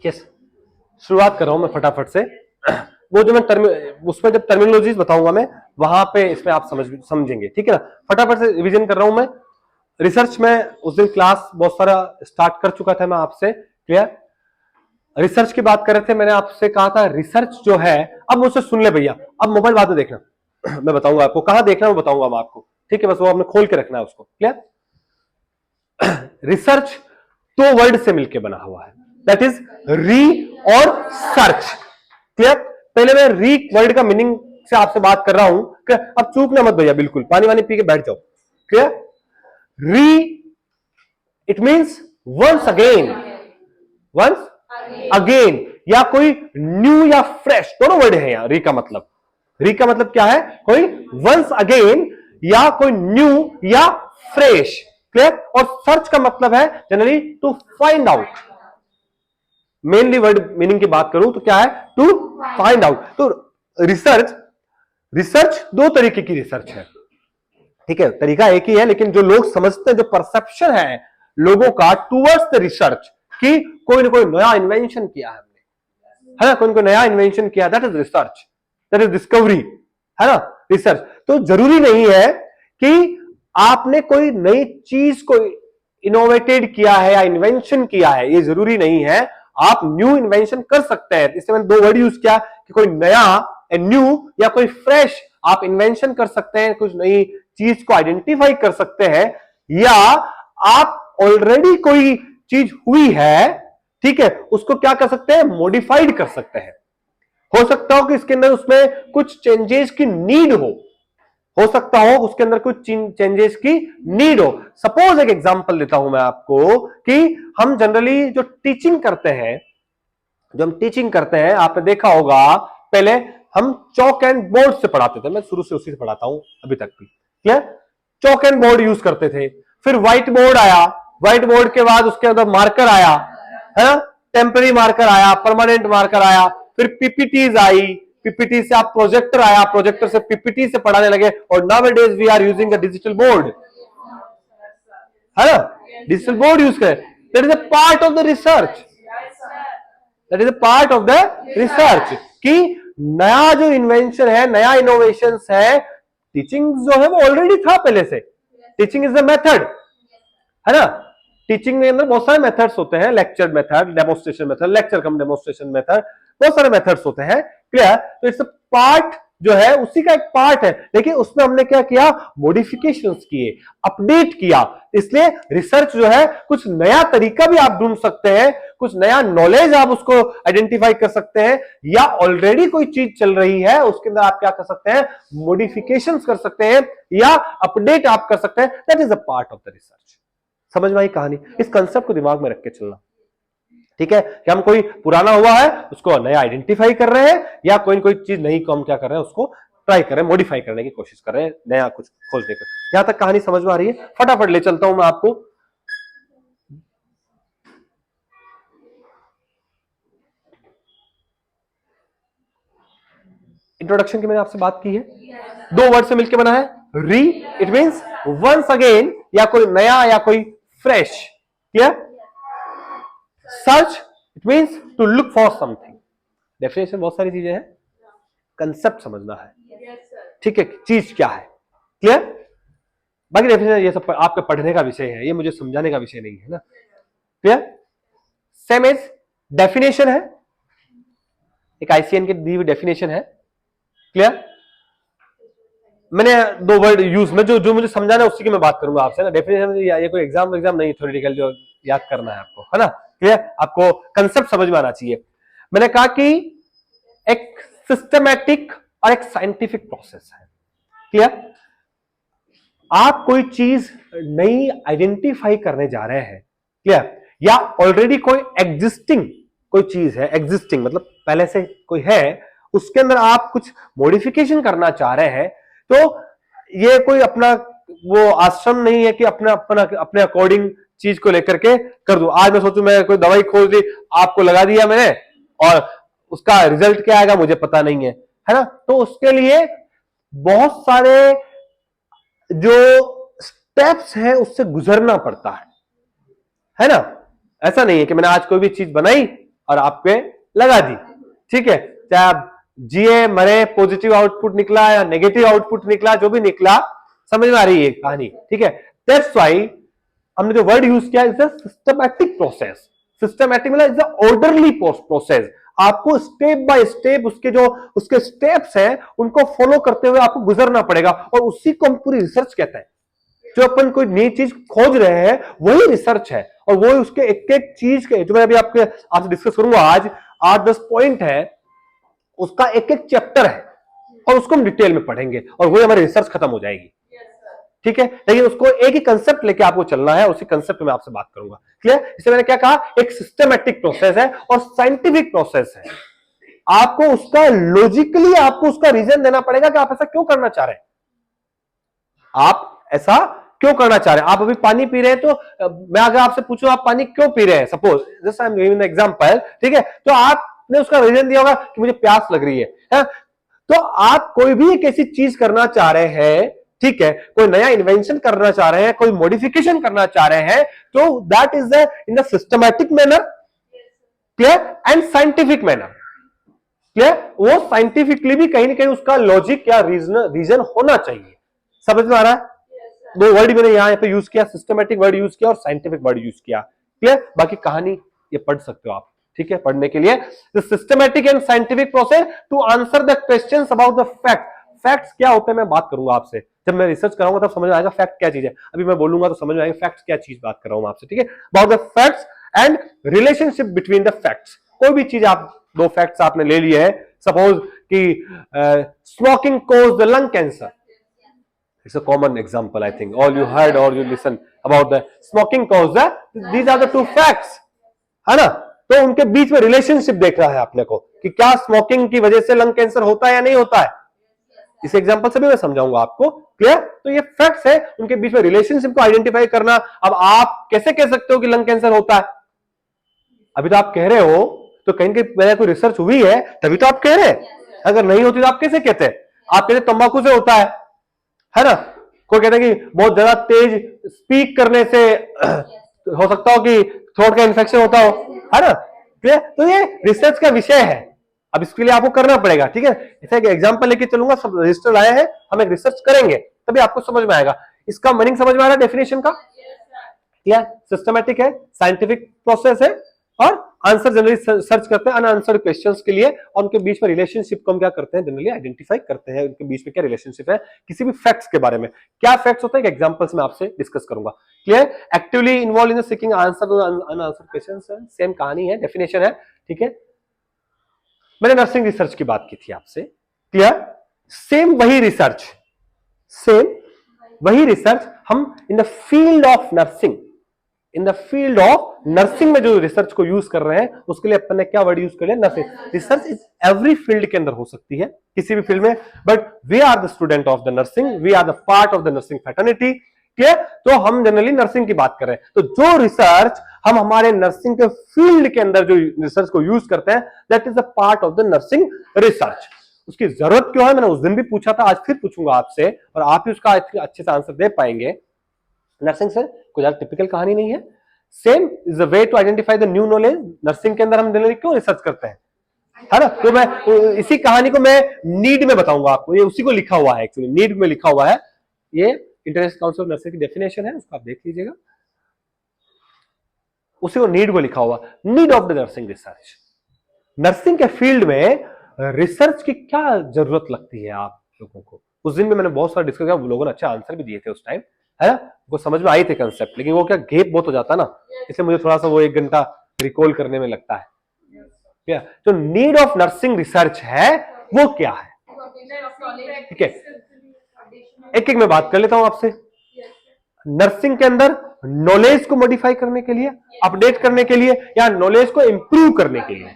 Yes, शुरुआत कर रहा हूं मैं फटाफट से। वो जो मैं उसमें जब टर्मिनोलॉजीज बताऊंगा मैं, वहां पे इसमें आप समझेंगे, ठीक है ना। फटाफट से रिवीजन कर रहा हूं मैं। रिसर्च में उस दिन क्लास बहुत सारा स्टार्ट कर चुका था मैं आपसे, क्लियर। रिसर्च की बात कर रहे थे, मैंने आपसे कहा था रिसर्च जो है, अब मुझसे सुन ले भैया, अब मोबाइल बाद में देखना। मैं बताऊंगा आपको कहां देखना, मैं बताऊंगा मैं आपको, ठीक है। बस वो आपने खोल के रखना है उसको, क्लियर। रिसर्च दो वर्ड से मिलकर बना हुआ है, दैट इज री और सर्च, क्लियर। पहले मैं री वर्ड का मीनिंग से आपसे बात कर रहा हूं, अब चूकना मत भैया, बिल्कुल पानी वानी पी के बैठ जाओ, clear. Re it means once again, once again, या कोई न्यू या फ्रेश, दोनों वर्ड है यहां। री का मतलब, री का मतलब क्या है, कोई वंस अगेन या कोई न्यू या फ्रेश, क्लियर। और सर्च का मतलब है generally to find out. Mainly word meaning की बात करूं तो क्या है, टू फाइंड आउट। तो रिसर्च, रिसर्च दो तरीके की रिसर्च है, ठीक है। तरीका एक ही है, लेकिन जो लोग समझते हैं, जो परसेप्शन है लोगों का टूवर्ड्स द रिसर्च, कि कोई ना कोई नया इन्वेंशन किया है हमने, है ना, कोई ना कोई नया इन्वेंशन किया, that is research, that is discovery, है ना, रिसर्च। तो जरूरी नहीं है कि आपने कोई नई चीज को इनोवेटेड किया है या इन्वेंशन किया है, ये जरूरी नहीं है। आप न्यू इन्वेंशन कर सकते हैं, इसलिए मैंने दो वर्ड यूज किया कि कोई नया न्यू या कोई फ्रेश आप इन्वेंशन कर सकते हैं, कुछ नई चीज को आइडेंटिफाई कर सकते हैं, या आप ऑलरेडी कोई चीज हुई है, ठीक है, उसको क्या कर सकते हैं, मॉडिफाइड कर सकते हैं। हो सकता हो कि इसके अंदर उसमें कुछ चेंजेस की नीड हो सकता हो उसके अंदर कुछ चेंजेस की नीड हो। सपोज एक एग्जांपल देता हूं मैं आपको, कि हम जनरली जो टीचिंग करते हैं, जो हम टीचिंग करते हैं, आपने देखा होगा पहले हम चौक एंड बोर्ड से पढ़ाते थे, मैं शुरू से उसी से पढ़ाता हूं अभी तक भी, clear. Chalk and board use करते थे, फिर व्हाइट बोर्ड आया, व्हाइट बोर्ड के बाद उसके अंदर मार्कर आया, है ना, टेम्पररी मार्कर आया, परमानेंट मार्कर आया, फिर पीपीटीज आई, पीपीटी से आप प्रोजेक्टर आया, प्रोजेक्टर से पीपीटी से पढ़ाने लगे, और nowadays we are using a digital board, है ना, डिजिटल बोर्ड यूज करें। That is a part of the research, that is a part of the research, कि नया जो इन्वेंशन है, नया इनोवेशन है, टीचिंग जो है वो ऑलरेडी था पहले से। टीचिंग इज द मेथड, है ना। टीचिंग में अंदर बहुत सारे मेथड्स होते हैं, lecture method, demonstration method, lecture cum demonstration method, बहुत सारे मेथड्स होते हैं, क्लियर। तो इट्स पार्ट जो है उसी का एक पार्ट है, लेकिन उसमें हमने क्या किया, मॉडिफिकेशंस किए, अपडेट किया। इसलिए रिसर्च जो है कुछ नया तरीका भी आप ढूंढ सकते हैं, कुछ नया नॉलेज आप उसको आइडेंटिफाई कर सकते हैं, या ऑलरेडी कोई चीज चल रही है उसके अंदर आप क्या कर सकते हैं, मॉडिफिकेशंस कर सकते हैं, या अपडेट आप कर सकते हैं। That is a part of the research. समझ में आई कहानी। इस कंसेप्ट को दिमाग में रख के चलना, ठीक है, कि हम कोई पुराना हुआ है उसको नया आइडेंटिफाई कर रहे हैं, या कोई कोई चीज नई को हम क्या कर रहे हैं, उसको ट्राई कर रहे हैं, मॉडिफाई करने की कोशिश कर रहे हैं, नया कुछ खोजने की। यहां तक कहानी समझ में आ रही है? फटाफट ले चलता हूं मैं आपको। इंट्रोडक्शन की मैंने आपसे बात की है, दो वर्ड से मिलकर बना है, री इट मींस वंस अगेन, या कोई नया या कोई fresh, clear. Search it means to look for something. Definition बहुत सारी चीजें हैं, कंसेप्ट समझना है, ठीक है, चीज क्या है, क्लियर। बाकी डेफिनेशन ये सब आपके पढ़ने का विषय है, ये मुझे समझाने का विषय नहीं है ना, क्लियर। सेम एज डेफिनेशन है, एक आईसीएन की दी हुई डेफिनेशन है, क्लियर। मैंने दो वर्ड यूज में जो मुझे समझाना है उसी की मैं बात करूंगा आपसे ना। डेफिनेशन ये कोई एग्जाम नहीं थ्योरेटिकल जो याद करना है आपको, है ना, क्लियर। आपको कंसेप्ट समझ में आना चाहिए। मैंने कहा कि एक सिस्टमैटिक और एक साइंटिफिक प्रोसेस है, क्लियर। आप कोई चीज नई आइडेंटिफाई करने जा रहे हैं, क्लियर, या ऑलरेडी कोई एग्जिस्टिंग कोई चीज है, एग्जिस्टिंग मतलब पहले से कोई है, उसके अंदर आप कुछ मॉडिफिकेशन करना चाह रहे हैं, तो ये कोई अपना वो आश्रम नहीं है कि अपना अपना अपने अकॉर्डिंग चीज को लेकर के कर दो। आज मैं सोचूं मैं कोई दवाई खोज दी, आपको लगा दिया मैंने, और उसका रिजल्ट क्या आएगा मुझे पता नहीं है ना। तो उसके लिए बहुत सारे जो स्टेप्स हैं उससे गुजरना पड़ता है ना। ऐसा नहीं है कि मैंने आज कोई भी चीज बनाई और आप पे लगा दी, ठीक है, चाहे आप जिए मरे, पॉजिटिव आउटपुट निकला या नेगेटिव आउटपुट निकला, जो भी निकला, समझ में आ रही है कहानी, ठीक है। दैट्स व्हाई हमने जो वर्ड यूज किया is a systematic process. Systematic मतलब इज अ ऑर्डरली प्रोसेस। आपको स्टेप बाय स्टेप उसके स्टेप्स हैं उनको फॉलो करते हुए आपको गुजरना पड़ेगा, और उसी को हम पूरी रिसर्च कहते हैं। जो अपन कोई नई चीज खोज रहे हैं वही रिसर्च है, और वो उसके एक एक चीज के, जो मैं अभी आपसे डिस्कस करूंगा आज, 8-10 पॉइंट है, उसका एक एक चैप्टर है, और उसको हम डिटेल में पढ़ेंगे, और वही हमारी रिसर्च खत्म हो जाएगी, ठीक है। लेकिन उसको एक ही कंसेप्ट लेके आपको चलना है, उसी कंसेप्ट में आपसे बात करूंगा, क्लियर। इसलिए मैंने क्या कहा, एक सिस्टमैटिक प्रोसेस है और साइंटिफिक प्रोसेस है। आपको उसका लॉजिकली आपको उसका रीजन देना पड़ेगा कि आप ऐसा क्यों करना चाह रहे हैं, आप ऐसा क्यों करना चाह रहे हैं। आप अभी पानी पी रहे हैं, तो मैं अगर आपसे पूछूं आप पानी क्यों पी रहे हैं, suppose just I am giving an example, ठीक है, तो आपने उसका रीजन दिया होगा कि मुझे प्यास लग रही है। तो आप कोई भी एक ऐसी चीज करना चाह रहे हैं, ठीक है, कोई नया इन्वेंशन करना चाह रहे हैं, कोई मॉडिफिकेशन करना चाह रहे हैं, तो that is in the systematic manner, clear, and scientific manner, clear. वो साइंटिफिकली भी कहीं ना कहीं उसका लॉजिक या रीजन होना चाहिए। समझ में आ रहा है। दो वर्ड मैंने यहां पे यूज किया, सिस्टमैटिक वर्ड यूज किया और साइंटिफिक वर्ड यूज किया, क्लियर। बाकी कहानी ये पढ़ सकते हो आप, ठीक है। पढ़ने के लिए the systematic and scientific process to answer the questions about the fact. Facts क्या होते हैं मैं बात करूंगा आपसे, जब मैं रिसर्च कराऊंगा तब समझ में आएगा फैक्ट क्या चीज है। अभी मैं बोलूंगा तो समझ में आएगा फैक्ट्स क्या चीज बात कर रहा हूं आपसे, ठीक है। About the facts and relationship between the facts. कोई भी चीज आप, दो फैक्ट्स आपने ले लिए हैं, सपोज कि smoking cause the lung cancer, it's a common example, I think all you heard or you listen about the smoking cause that these are the two facts, है ना। तो उनके बीच में रिलेशनशिप देख रहा है आपने को कि क्या स्मोकिंग की वजह से लंग कैंसर होता है या नहीं होता है। इस एग्जांपल से भी मैं समझाऊंगा आपको, क्लियर। तो ये फैक्ट्स है, उनके बीच में रिलेशनशिप को आइडेंटिफाई करना। अब आप कैसे कह सकते हो कि लंग कैंसर होता है, अभी तो आप कह रहे हो, तो कहीं की पहले कोई रिसर्च हुई है तभी तो आप कह रहे हैं। अगर नहीं होती तो आप कैसे कहते हैं। आप कहते तंबाकू से होता है ना। कोई कहते हैं कि बहुत ज्यादा तेज स्पीक करने से हो सकता हो कि थ्रोट का इन्फेक्शन होता हो, है ना। तो ये रिसर्च का विषय है, अब इसके लिए आपको करना पड़ेगा, ठीक है। ऐसा एक एग्जांपल लेके चलूंगा, सब रजिस्टर लाए हैं, हम एक रिसर्च करेंगे तभी आपको समझ में आएगा। इसका मीनिंग समझ में आ रहा है डेफिनेशन का, या सिस्टमैटिक है, साइंटिफिक प्रोसेस है, और आंसर जनरली सर्च करते हैं अनआंसर्ड क्वेश्चंस के लिए, और उनके बीच में रिलेशनशिप को हम क्या करते हैं, जनरली आइडेंटिफाई करते हैं उनके बीच में क्या रिलेशनशिप है किसी भी फैक्ट्स के बारे में। क्या फैक्ट्स होता है एग्जांपल्स में आपसे डिस्कस करूंगा, clear. Actively involve in seeking answer to unanswered questions है, सेम कहानी है, डेफिनेशन है, ठीक है। मैंने नर्सिंग रिसर्च की बात की थी आपसे, क्लियर। सेम वही रिसर्च हम in the field of nursing में जो रिसर्च को यूज कर रहे हैं, उसके लिए अपन ने क्या वर्ड यूज कर लिया, nursing. Research is every field के अंदर हो सकती है, किसी भी फील्ड में, but we are the student of the nursing, we are the part of the nursing fraternity, clear. तो हम जनरली नर्सिंग की बात कर रहे हैं, तो जो रिसर्च हम हमारे नर्सिंग के फील्ड के अंदर जो रिसर्च को यूज करते हैं, that is a part of the nursing research. उसकी जरूरत क्यों है, मैंने उस दिन भी पूछा था, आज फिर पूछूंगा आपसे, और आप ही उसका अच्छे से आंसर दे पाएंगे। नर्सिंग से कोई ज्यादा टिपिकल कहानी नहीं है, same is a way to identify the new knowledge. Nursing के अंदर हम जनरली क्यों रिसर्च करते हैं, है ना। तो मैं इसी कहानी को मैं नीड में बताऊंगा आपको, ये उसी को लिखा हुआ है, एक्चुअली नीड में लिखा हुआ है, ये इंटरनेशनल काउंसिल ऑफ नर्सिंग की डेफिनेशन है, उसको आप देख लीजिएगा, उसी को नीड को लिखा हुआ, need of the nursing research. Nursing के फील्ड में रिसर्च की क्या जरूरत लगती है आप लोगों को। उस दिन में मैंने बहुत सारा डिस्कस किया, लोगों ने अच्छा आंसर भी दिए थे उस टाइम, है ना, वो समझ में आई थे कंसेप्ट, लेकिन वो क्या गेप बहुत हो जाता ना, इसलिए मुझे थोड़ा सा वो 1 घंटा रिकॉल करने में लगता है। क्या तो नीड ऑफ नर्सिंग रिसर्च है, वो क्या है, ठीक है। एक एक मैं बात कर लेता हूं आपसे। नर्सिंग के अंदर नॉलेज को मॉडिफाई करने के लिए, अपडेट करने के लिए, या नॉलेज को इंप्रूव करने के लिए।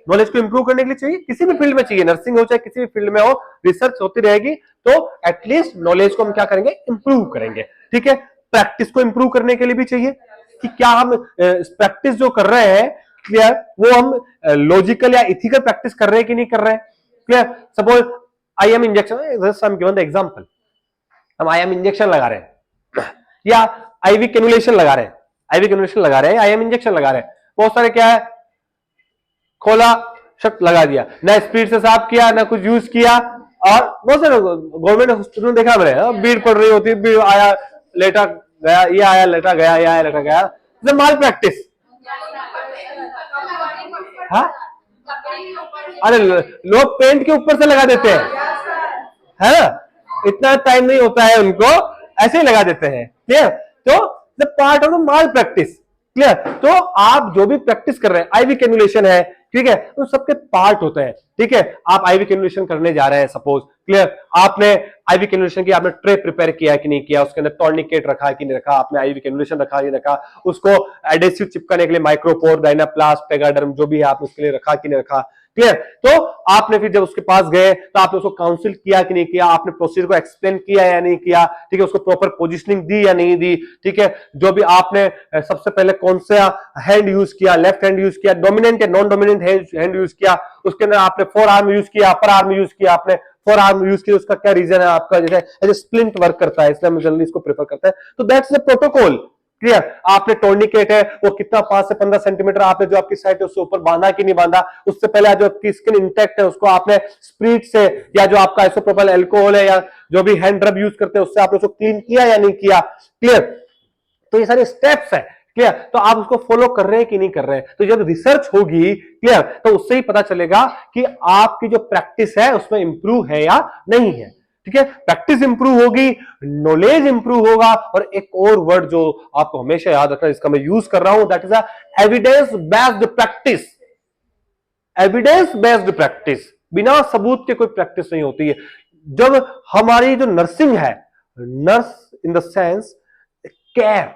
नॉलेज को इंप्रूव करने के लिए चाहिए, किसी भी फील्ड में चाहिए, नर्सिंग हो चाहे किसी भी फील्ड में हो, रिसर्च होती रहेगी, तो एटलीस्ट नॉलेज को हम क्या करेंगे, इंप्रूव करेंगे, ठीक है। प्रैक्टिस को इंप्रूव करने के लिए भी चाहिए कि क्या हम प्रैक्टिस जो कर रहे हैं, क्लियर, वो हम लॉजिकल या इथिकल प्रैक्टिस कर रहे हैं कि नहीं कर रहे हैं, clear. Suppose IM injection, example, हम IM इंजेक्शन लगा रहे हैं या IV कैनुलेशन लगा रहे हैं, IM इंजेक्शन लगा रहे हैं, बहुत सारे क्या है खोला, शक लगा दिया, ना स्पीड से साफ किया, ना कुछ यूज किया। और बहुत सारे गवर्नमेंट हॉस्पिटल में देखा मैंने, भीड़ पड़ रही होती, भीड़ आया लेटा गया, ये आया लेटा गया, ये आया लेटा गया, माल प्रैक्टिस। हाँ, अरे लोग पेंट के ऊपर से लगा देते हैं, है ना, इतना टाइम नहीं होता है उनको, ऐसे ही लगा देते हैं। क्लियर? तो the part of the mall practice. Clear? तो आप जो भी प्रैक्टिस कर रहे हैं, आईवी कैनुलेशन है, ठीक है, तो सबके पार्ट होते हैं। ठीक है, आप आईवी कैनुलेशन करने जा रहे हैं सपोज, क्लियर, आपने आईवी कैनुलेशन की, आपने ट्रे प्रिपेयर किया कि नहीं किया, उसके अंदर टॉर्निकेट रखा है कि नहीं रखा, आपने आईवी कैनुलेशन रखा कि नहीं रखा, उसको एडेसिव चिपकाने के लिए माइक्रोपोर, डायनाप्लास्ट, पेगाडर्म जो भी है आपने उसके लिए रखा कि नहीं रखा। क्लियर? तो आपने फिर जब उसके पास गए तो आपने उसको काउंसिल किया कि नहीं किया, आपने प्रोसीजर को एक्सप्लेन किया या नहीं किया, ठीक है, उसको प्रॉपर पोजीशनिंग दी या नहीं दी, ठीक है, जो भी आपने सबसे पहले कौन सा हैंड यूज किया, लेफ्ट हैंड यूज किया, डोमिनेंट या नॉन डोमिनेंट हैंड यूज किया, उसके अंदर आपने फोर आर्म यूज किया, अपर आर्म यूज किया, आपने फोर आर्म यूज किया, उसका क्या रीजन है आपका, जैसे एज स्प्लिंट वर्क करता है, इसलिए हम जनरली इसको प्रेफर करते हैं। तो दैट्स द प्रोटोकॉल। क्लियर? आपने टोर्निकेट है वो कितना 5 से 15 सेंटीमीटर आपने जो आपकी साइड है उससे ऊपर बांधा कि नहीं बांधा, उससे पहले जो आपकी स्किन इंटैक्ट है उसको आपने स्प्रीट से या जो आपका आइसोप्रोपाइल अल्कोहल है या जो भी हैंड रब यूज करते हैं उससे आपने उसको क्लीन किया या नहीं किया। क्लियर? तो ये सारे स्टेप्स है। क्लियर? तो आप उसको फॉलो कर रहे हैं कि नहीं कर रहे हैं। तो जब रिसर्च होगी, क्लियर, तो उससे ही पता चलेगा कि आपकी जो प्रैक्टिस है उसमें इंप्रूव है या नहीं है। ठीक है, प्रैक्टिस इंप्रूव होगी, नॉलेज इंप्रूव होगा। और एक और वर्ड जो आपको हमेशा याद रखना, इसका मैं यूज कर रहा हूं, that is evidence based practice. Evidence based practice, बिना सबूत के कोई प्रैक्टिस नहीं होती है। जब हमारी जो नर्सिंग है, nurse in the sense care,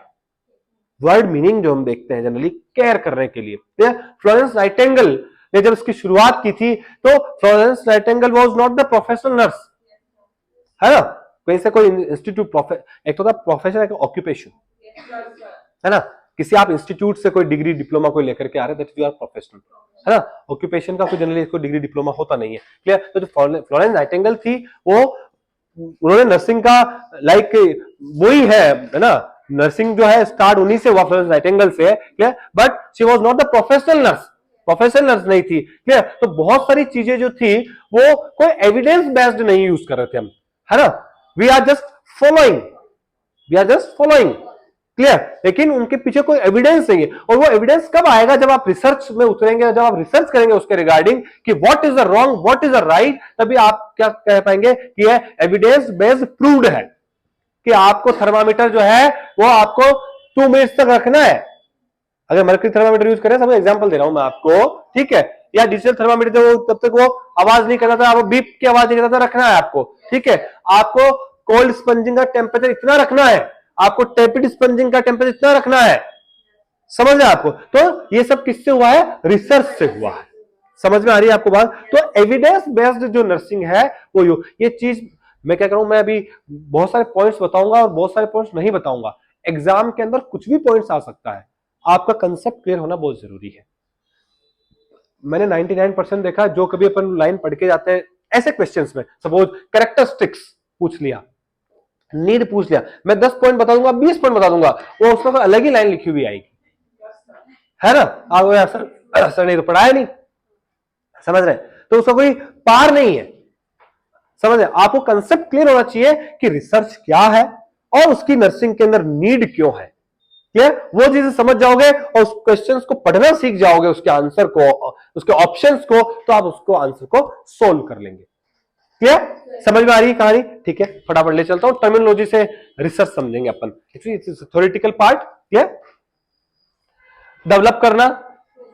word meaning जो हम देखते हैं जनरली केयर करने के लिए। फ्लोरेंस नाइटिंगेल ने जब इसकी शुरुआत की थी तो Florence Nightingale was not the professional nurse, है ना, कहीं से कोई इंस्टीट्यूट, एक तो था प्रोफेशन, एक ऑक्यूपेशन, है ना, किसी आप इंस्टीट्यूट से कोई डिग्री डिप्लोमा कोई लेकर के आ रहे, दैट यू आर प्रोफेशनल, है ना। ऑक्यूपेशन का कोई जनरली कोई डिग्री डिप्लोमा होता नहीं है। क्लियर? तो जो फ्लोरेंस नाइटिंगेल थी वो, उन्होंने नर्सिंग का लाइक वही है ना, नर्सिंग जो है स्टार्ट उन्हीं से हुआ, फ्लोरेंस नाइटिंगेल से। Clear? But she was not the professional nurse, professional nurse नहीं थी। क्लियर? तो बहुत सारी चीजें जो थी वो कोई एविडेंस बेस्ड नहीं यूज कर रहे थे हम, है ना, we are just following, we are just following. Clear? लेकिन उनके पीछे कोई एविडेंस नहीं है। और वो एविडेंस कब आएगा? जब आप रिसर्च में उतरेंगे, जब आप रिसर्च करेंगे उसके रिगार्डिंग कि what is the wrong, what is the right, तभी आप क्या कह पाएंगे कि ये एविडेंस बेस्ड प्रूव्ड है कि आपको थर्मामीटर जो है वो आपको 2 मिनट्स तक रखना है। अगर मर्करी थर्मामीटर यूज करें, सब एग्जांपल दे रहा हूं मैं आपको, ठीक है, या डिजिटल थर्मामीटर जो तब तक वो आवाज नहीं करता था, वो बीप की आवाज नहीं करता था, रखना है आपको। ठीक है, आपको कोल्ड स्पंजिंग का टेम्परेचर इतना रखना है, आपको टेपिड स्पंजिंग का टेम्परेचर इतना रखना है, समझ रहे आपको। तो ये सब किससे हुआ है? रिसर्च से हुआ है। समझ में आ रही है आपको बात? तो एविडेंस बेस्ड जो नर्सिंग है वो ये चीज मैं क्या करूं, मैं अभी बहुत सारे पॉइंट्स बताऊंगा और बहुत सारे पॉइंट्स नहीं बताऊंगा। एग्जाम के अंदर कुछ भी पॉइंट्स आ सकता है, आपका कंसेप्ट क्लियर होना बहुत जरूरी है। मैंने 99% देखा, जो कभी अपन लाइन पढ़ के जाते हैं ऐसे क्वेश्चंस में, सपोज कैरेक्टरिस्टिक्स पूछ लिया, नीड पूछ लिया, मैं 10 पॉइंट बता दूंगा, 20 पॉइंट बता दूंगा, वो उसमें अलग ही लाइन लिखी हुई आएगी, है ना। आप सर नहीं तो पढ़ाया नहीं, समझ रहे, तो उसका कोई पार नहीं है। समझ रहे, आपको कंसेप्ट क्लियर होना चाहिए कि रिसर्च क्या है और उसकी नर्सिंग के अंदर नीड क्यों है। क्लियर? वो चीजें समझ जाओगे और उस क्वेश्चंस को पढ़ना सीख जाओगे, उसके आंसर को, उसके ऑप्शंस को, तो आप उसको आंसर को सोल्व कर लेंगे। क्लियर? समझ में आ रही है कहानी? ठीक है, फटाफट ले चलता हूं, टर्मिनोलॉजी से रिसर्च समझेंगे अपन। थ्योरेटिकल पार्ट, क्लियर, डेवलप करना,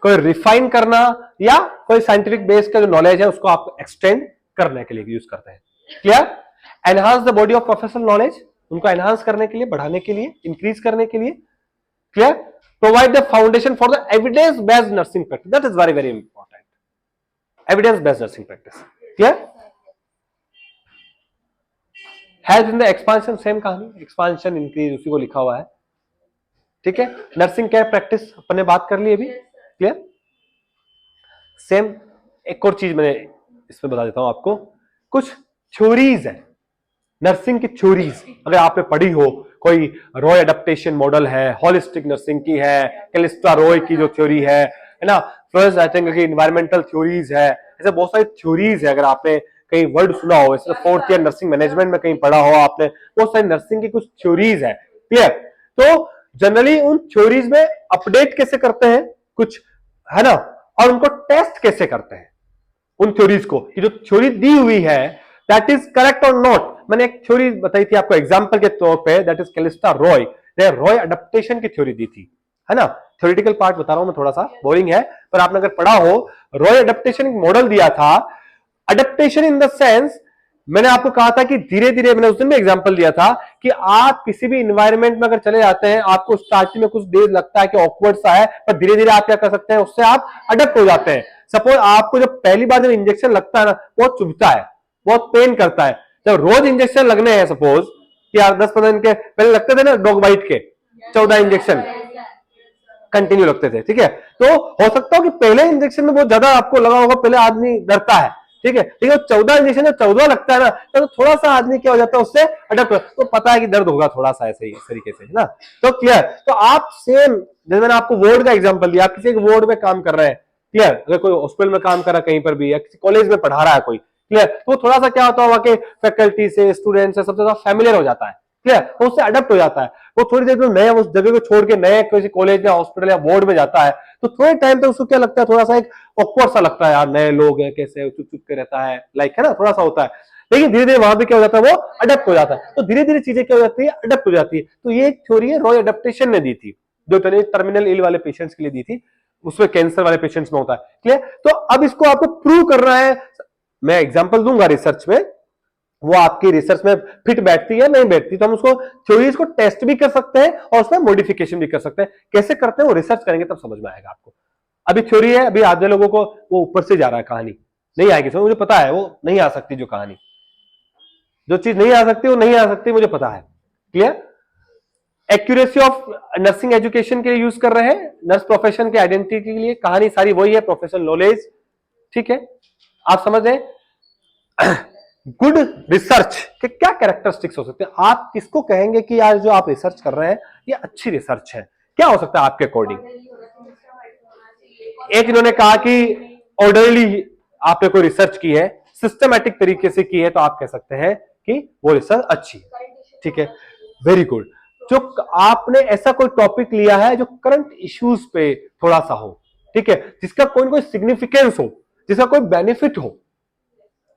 कोई रिफाइन करना, या कोई साइंटिफिक बेस का जो नॉलेज है उसको आप एक्सटेंड करने के लिए यूज करते हैं। Clear? Enhance the body of professional knowledge, उनको एनहांस करने के लिए, बढ़ाने के लिए, इंक्रीज करने के लिए। Clear? Provide the foundation for the evidence based nursing practice, that is very very important, evidence based nursing practice. Clear? Help in the expansion, same कहानी, एक्सपांशन इंक्रीज, उसी को लिखा हुआ है। ठीक है, नर्सिंग केयर प्रैक्टिस अपन ने बात कर ली अभी। क्लियर? सेम एक और चीज मैंने इसमें बता देता हूं आपको, कुछ थ्योरीज है नर्सिंग की, थ्योरीज अगर आपने पढ़ी हो, कोई रॉय एडेप्टेशन मॉडल है, होलिस्टिक नर्सिंग की है, कैलिस्ट्रा रॉय की जो थ्योरी है, है ना। फर्स्ट आई थिंक कि इन्वायरमेंटल थ्योरीज है, ऐसे बहुत सारी थ्योरीज है, अगर आपने कहीं वर्ड सुना हो, ऐसे फोर्थ ईयर नर्सिंग मैनेजमेंट में कहीं पढ़ा हो आपने, बहुत सारी नर्सिंग की कुछ थ्योरीज है, क्लियर। तो जनरली उन थ्योरीज में अपडेट कैसे करते हैं कुछ, है ना, और उनको टेस्ट कैसे करते हैं उन थ्योरीज को, कि जो थ्योरी दी हुई है दैट इज करेक्ट और नॉट। मैंने एक थ्योरी बताई थी आपको एग्जांपल के तौर पे, that is Calista Roy, Roy adaptation की थ्योरी दी थी, है ना। थ्योरेटिकल पार्ट बता रहा हूं मैं, थोड़ा सा बोरिंग है, पर आपने अगर पढ़ा हो, रॉय अडेप्टेशन एक मॉडल दिया था। अडेप्टेशन इन द सेंस, मैंने आपको कहा था कि धीरे धीरे, मैंने उस दिन भी एग्जांपल दिया था कि आप किसी भी इन्वायरमेंट में अगर चले जाते हैं, आपको स्टार्टिंग में कुछ देर लगता है कि ऑकवर्ड सा है, पर धीरे धीरे आप क्या कर सकते हैं, उससे आप अडेप्ट हो जाते हैं। सपोज आपको जब पहली बार जब इंजेक्शन लगता है ना, बहुत चुभता है, बहुत पेन करता है। जब रोज इंजेक्शन लगने हैं, सपोज कि यार 10-15 दिन के पहले लगते थे ना डॉग बाइट के 14 इंजेक्शन कंटिन्यू लगते थे, ठीक है। तो हो सकता हो कि पहले इंजेक्शन में बहुत ज्यादा आपको लगा होगा, पहले आदमी डरता है, ठीक है, लेकिन 14 इंजेक्शन जब 14 लगता है ना, तो थोड़ा सा आदमी क्या हो जाता है, उससे अडप्ट, तो पता है कि दर्द होगा थोड़ा सा, ऐसे ही इस तरीके से, है ना। तो क्लियर। तो आप सेम, जैसे मैंने आपको वार्ड का एग्जांपल दिया, आप किसी एक वार्ड में काम कर रहे हैं, क्लियर, अगर कोई हॉस्पिटल में काम कर रहा है कहीं पर भी, या किसी कॉलेज में पढ़ा रहा है कोई, क्लियर, तो थोड़ा सा क्या होता होगा कि फैकल्टी से, स्टूडेंट से सबसे ज्यादा फैमिलियर हो जाता है, क्लियर, तो उससे अडप्ट हो जाता है। वो थोड़ी देर में नए उस जगह को छोड़ के नए किसी कॉलेज या हॉस्पिटल या वार्ड में जाता है, तो थोड़े टाइम पे उसको क्या लगता है, थोड़ा सा एक ऑकवर्ड सा लगता है, यार नए लोग हैं, कैसे चुप चुप के रहता है, लाइक, है ना, थोड़ा सा होता है। लेकिन धीरे धीरे वहां पे क्या हो जाता है, वो अडप्ट हो जाता है। तो धीरे धीरे चीजें क्या हो जाती है, अडप्ट हो जाती है। तो ये एक थ्योरी है, रॉय अडेप्टेशन ने दी थी, जो टर्मिनल इल वाले पेशेंट्स के लिए दी थी, उसमें कैंसर वाले पेशेंट्स में होता है, क्लियर। तो अब इसको आपको प्रूव करना है, मैं एग्जांपल दूंगा रिसर्च में, वो आपकी रिसर्च में फिट बैठती है नहीं बैठती, तो हम उसको थ्योरीज को टेस्ट भी कर सकते हैं और उसमें मॉडिफिकेशन भी कर सकते हैं। कैसे करते हैं वो रिसर्च करेंगे तब समझ में आएगा आपको। अभी थ्योरी है, अभी आधे लोगों को वो ऊपर से जा रहा है, कहानी नहीं आएगी समझ, मुझे पता है वो नहीं आ सकती, जो कहानी, जो चीज नहीं आ सकती वो नहीं आ सकती, मुझे पता है, clear. Accuracy of nursing education के लिए यूज कर रहे हैं, नर्स प्रोफेशन के आइडेंटिटी के लिए, कहानी सारी वही है, प्रोफेशनल नॉलेज, ठीक है, आप समझ रहे हैं। गुड रिसर्च के क्या कैरेक्टरिस्टिक्स हो सकते हैं, आप किसको कहेंगे कि यार जो आप रिसर्च कर रहे हैं ये अच्छी रिसर्च है, क्या हो सकता है आपके अकॉर्डिंग। एक इन्होंने कहा कि ऑर्डरली आपने कोई रिसर्च की है, सिस्टमैटिक तरीके से की है, तो आप कह सकते हैं कि वो रिसर्च अच्छी है, ठीक है, वेरी गुड। जो आपने ऐसा कोई टॉपिक लिया है जो करंट इश्यूज पे थोड़ा सा हो, ठीक है, जिसका कोई कोई सिग्निफिकेंस हो, जिसका कोई बेनिफिट हो,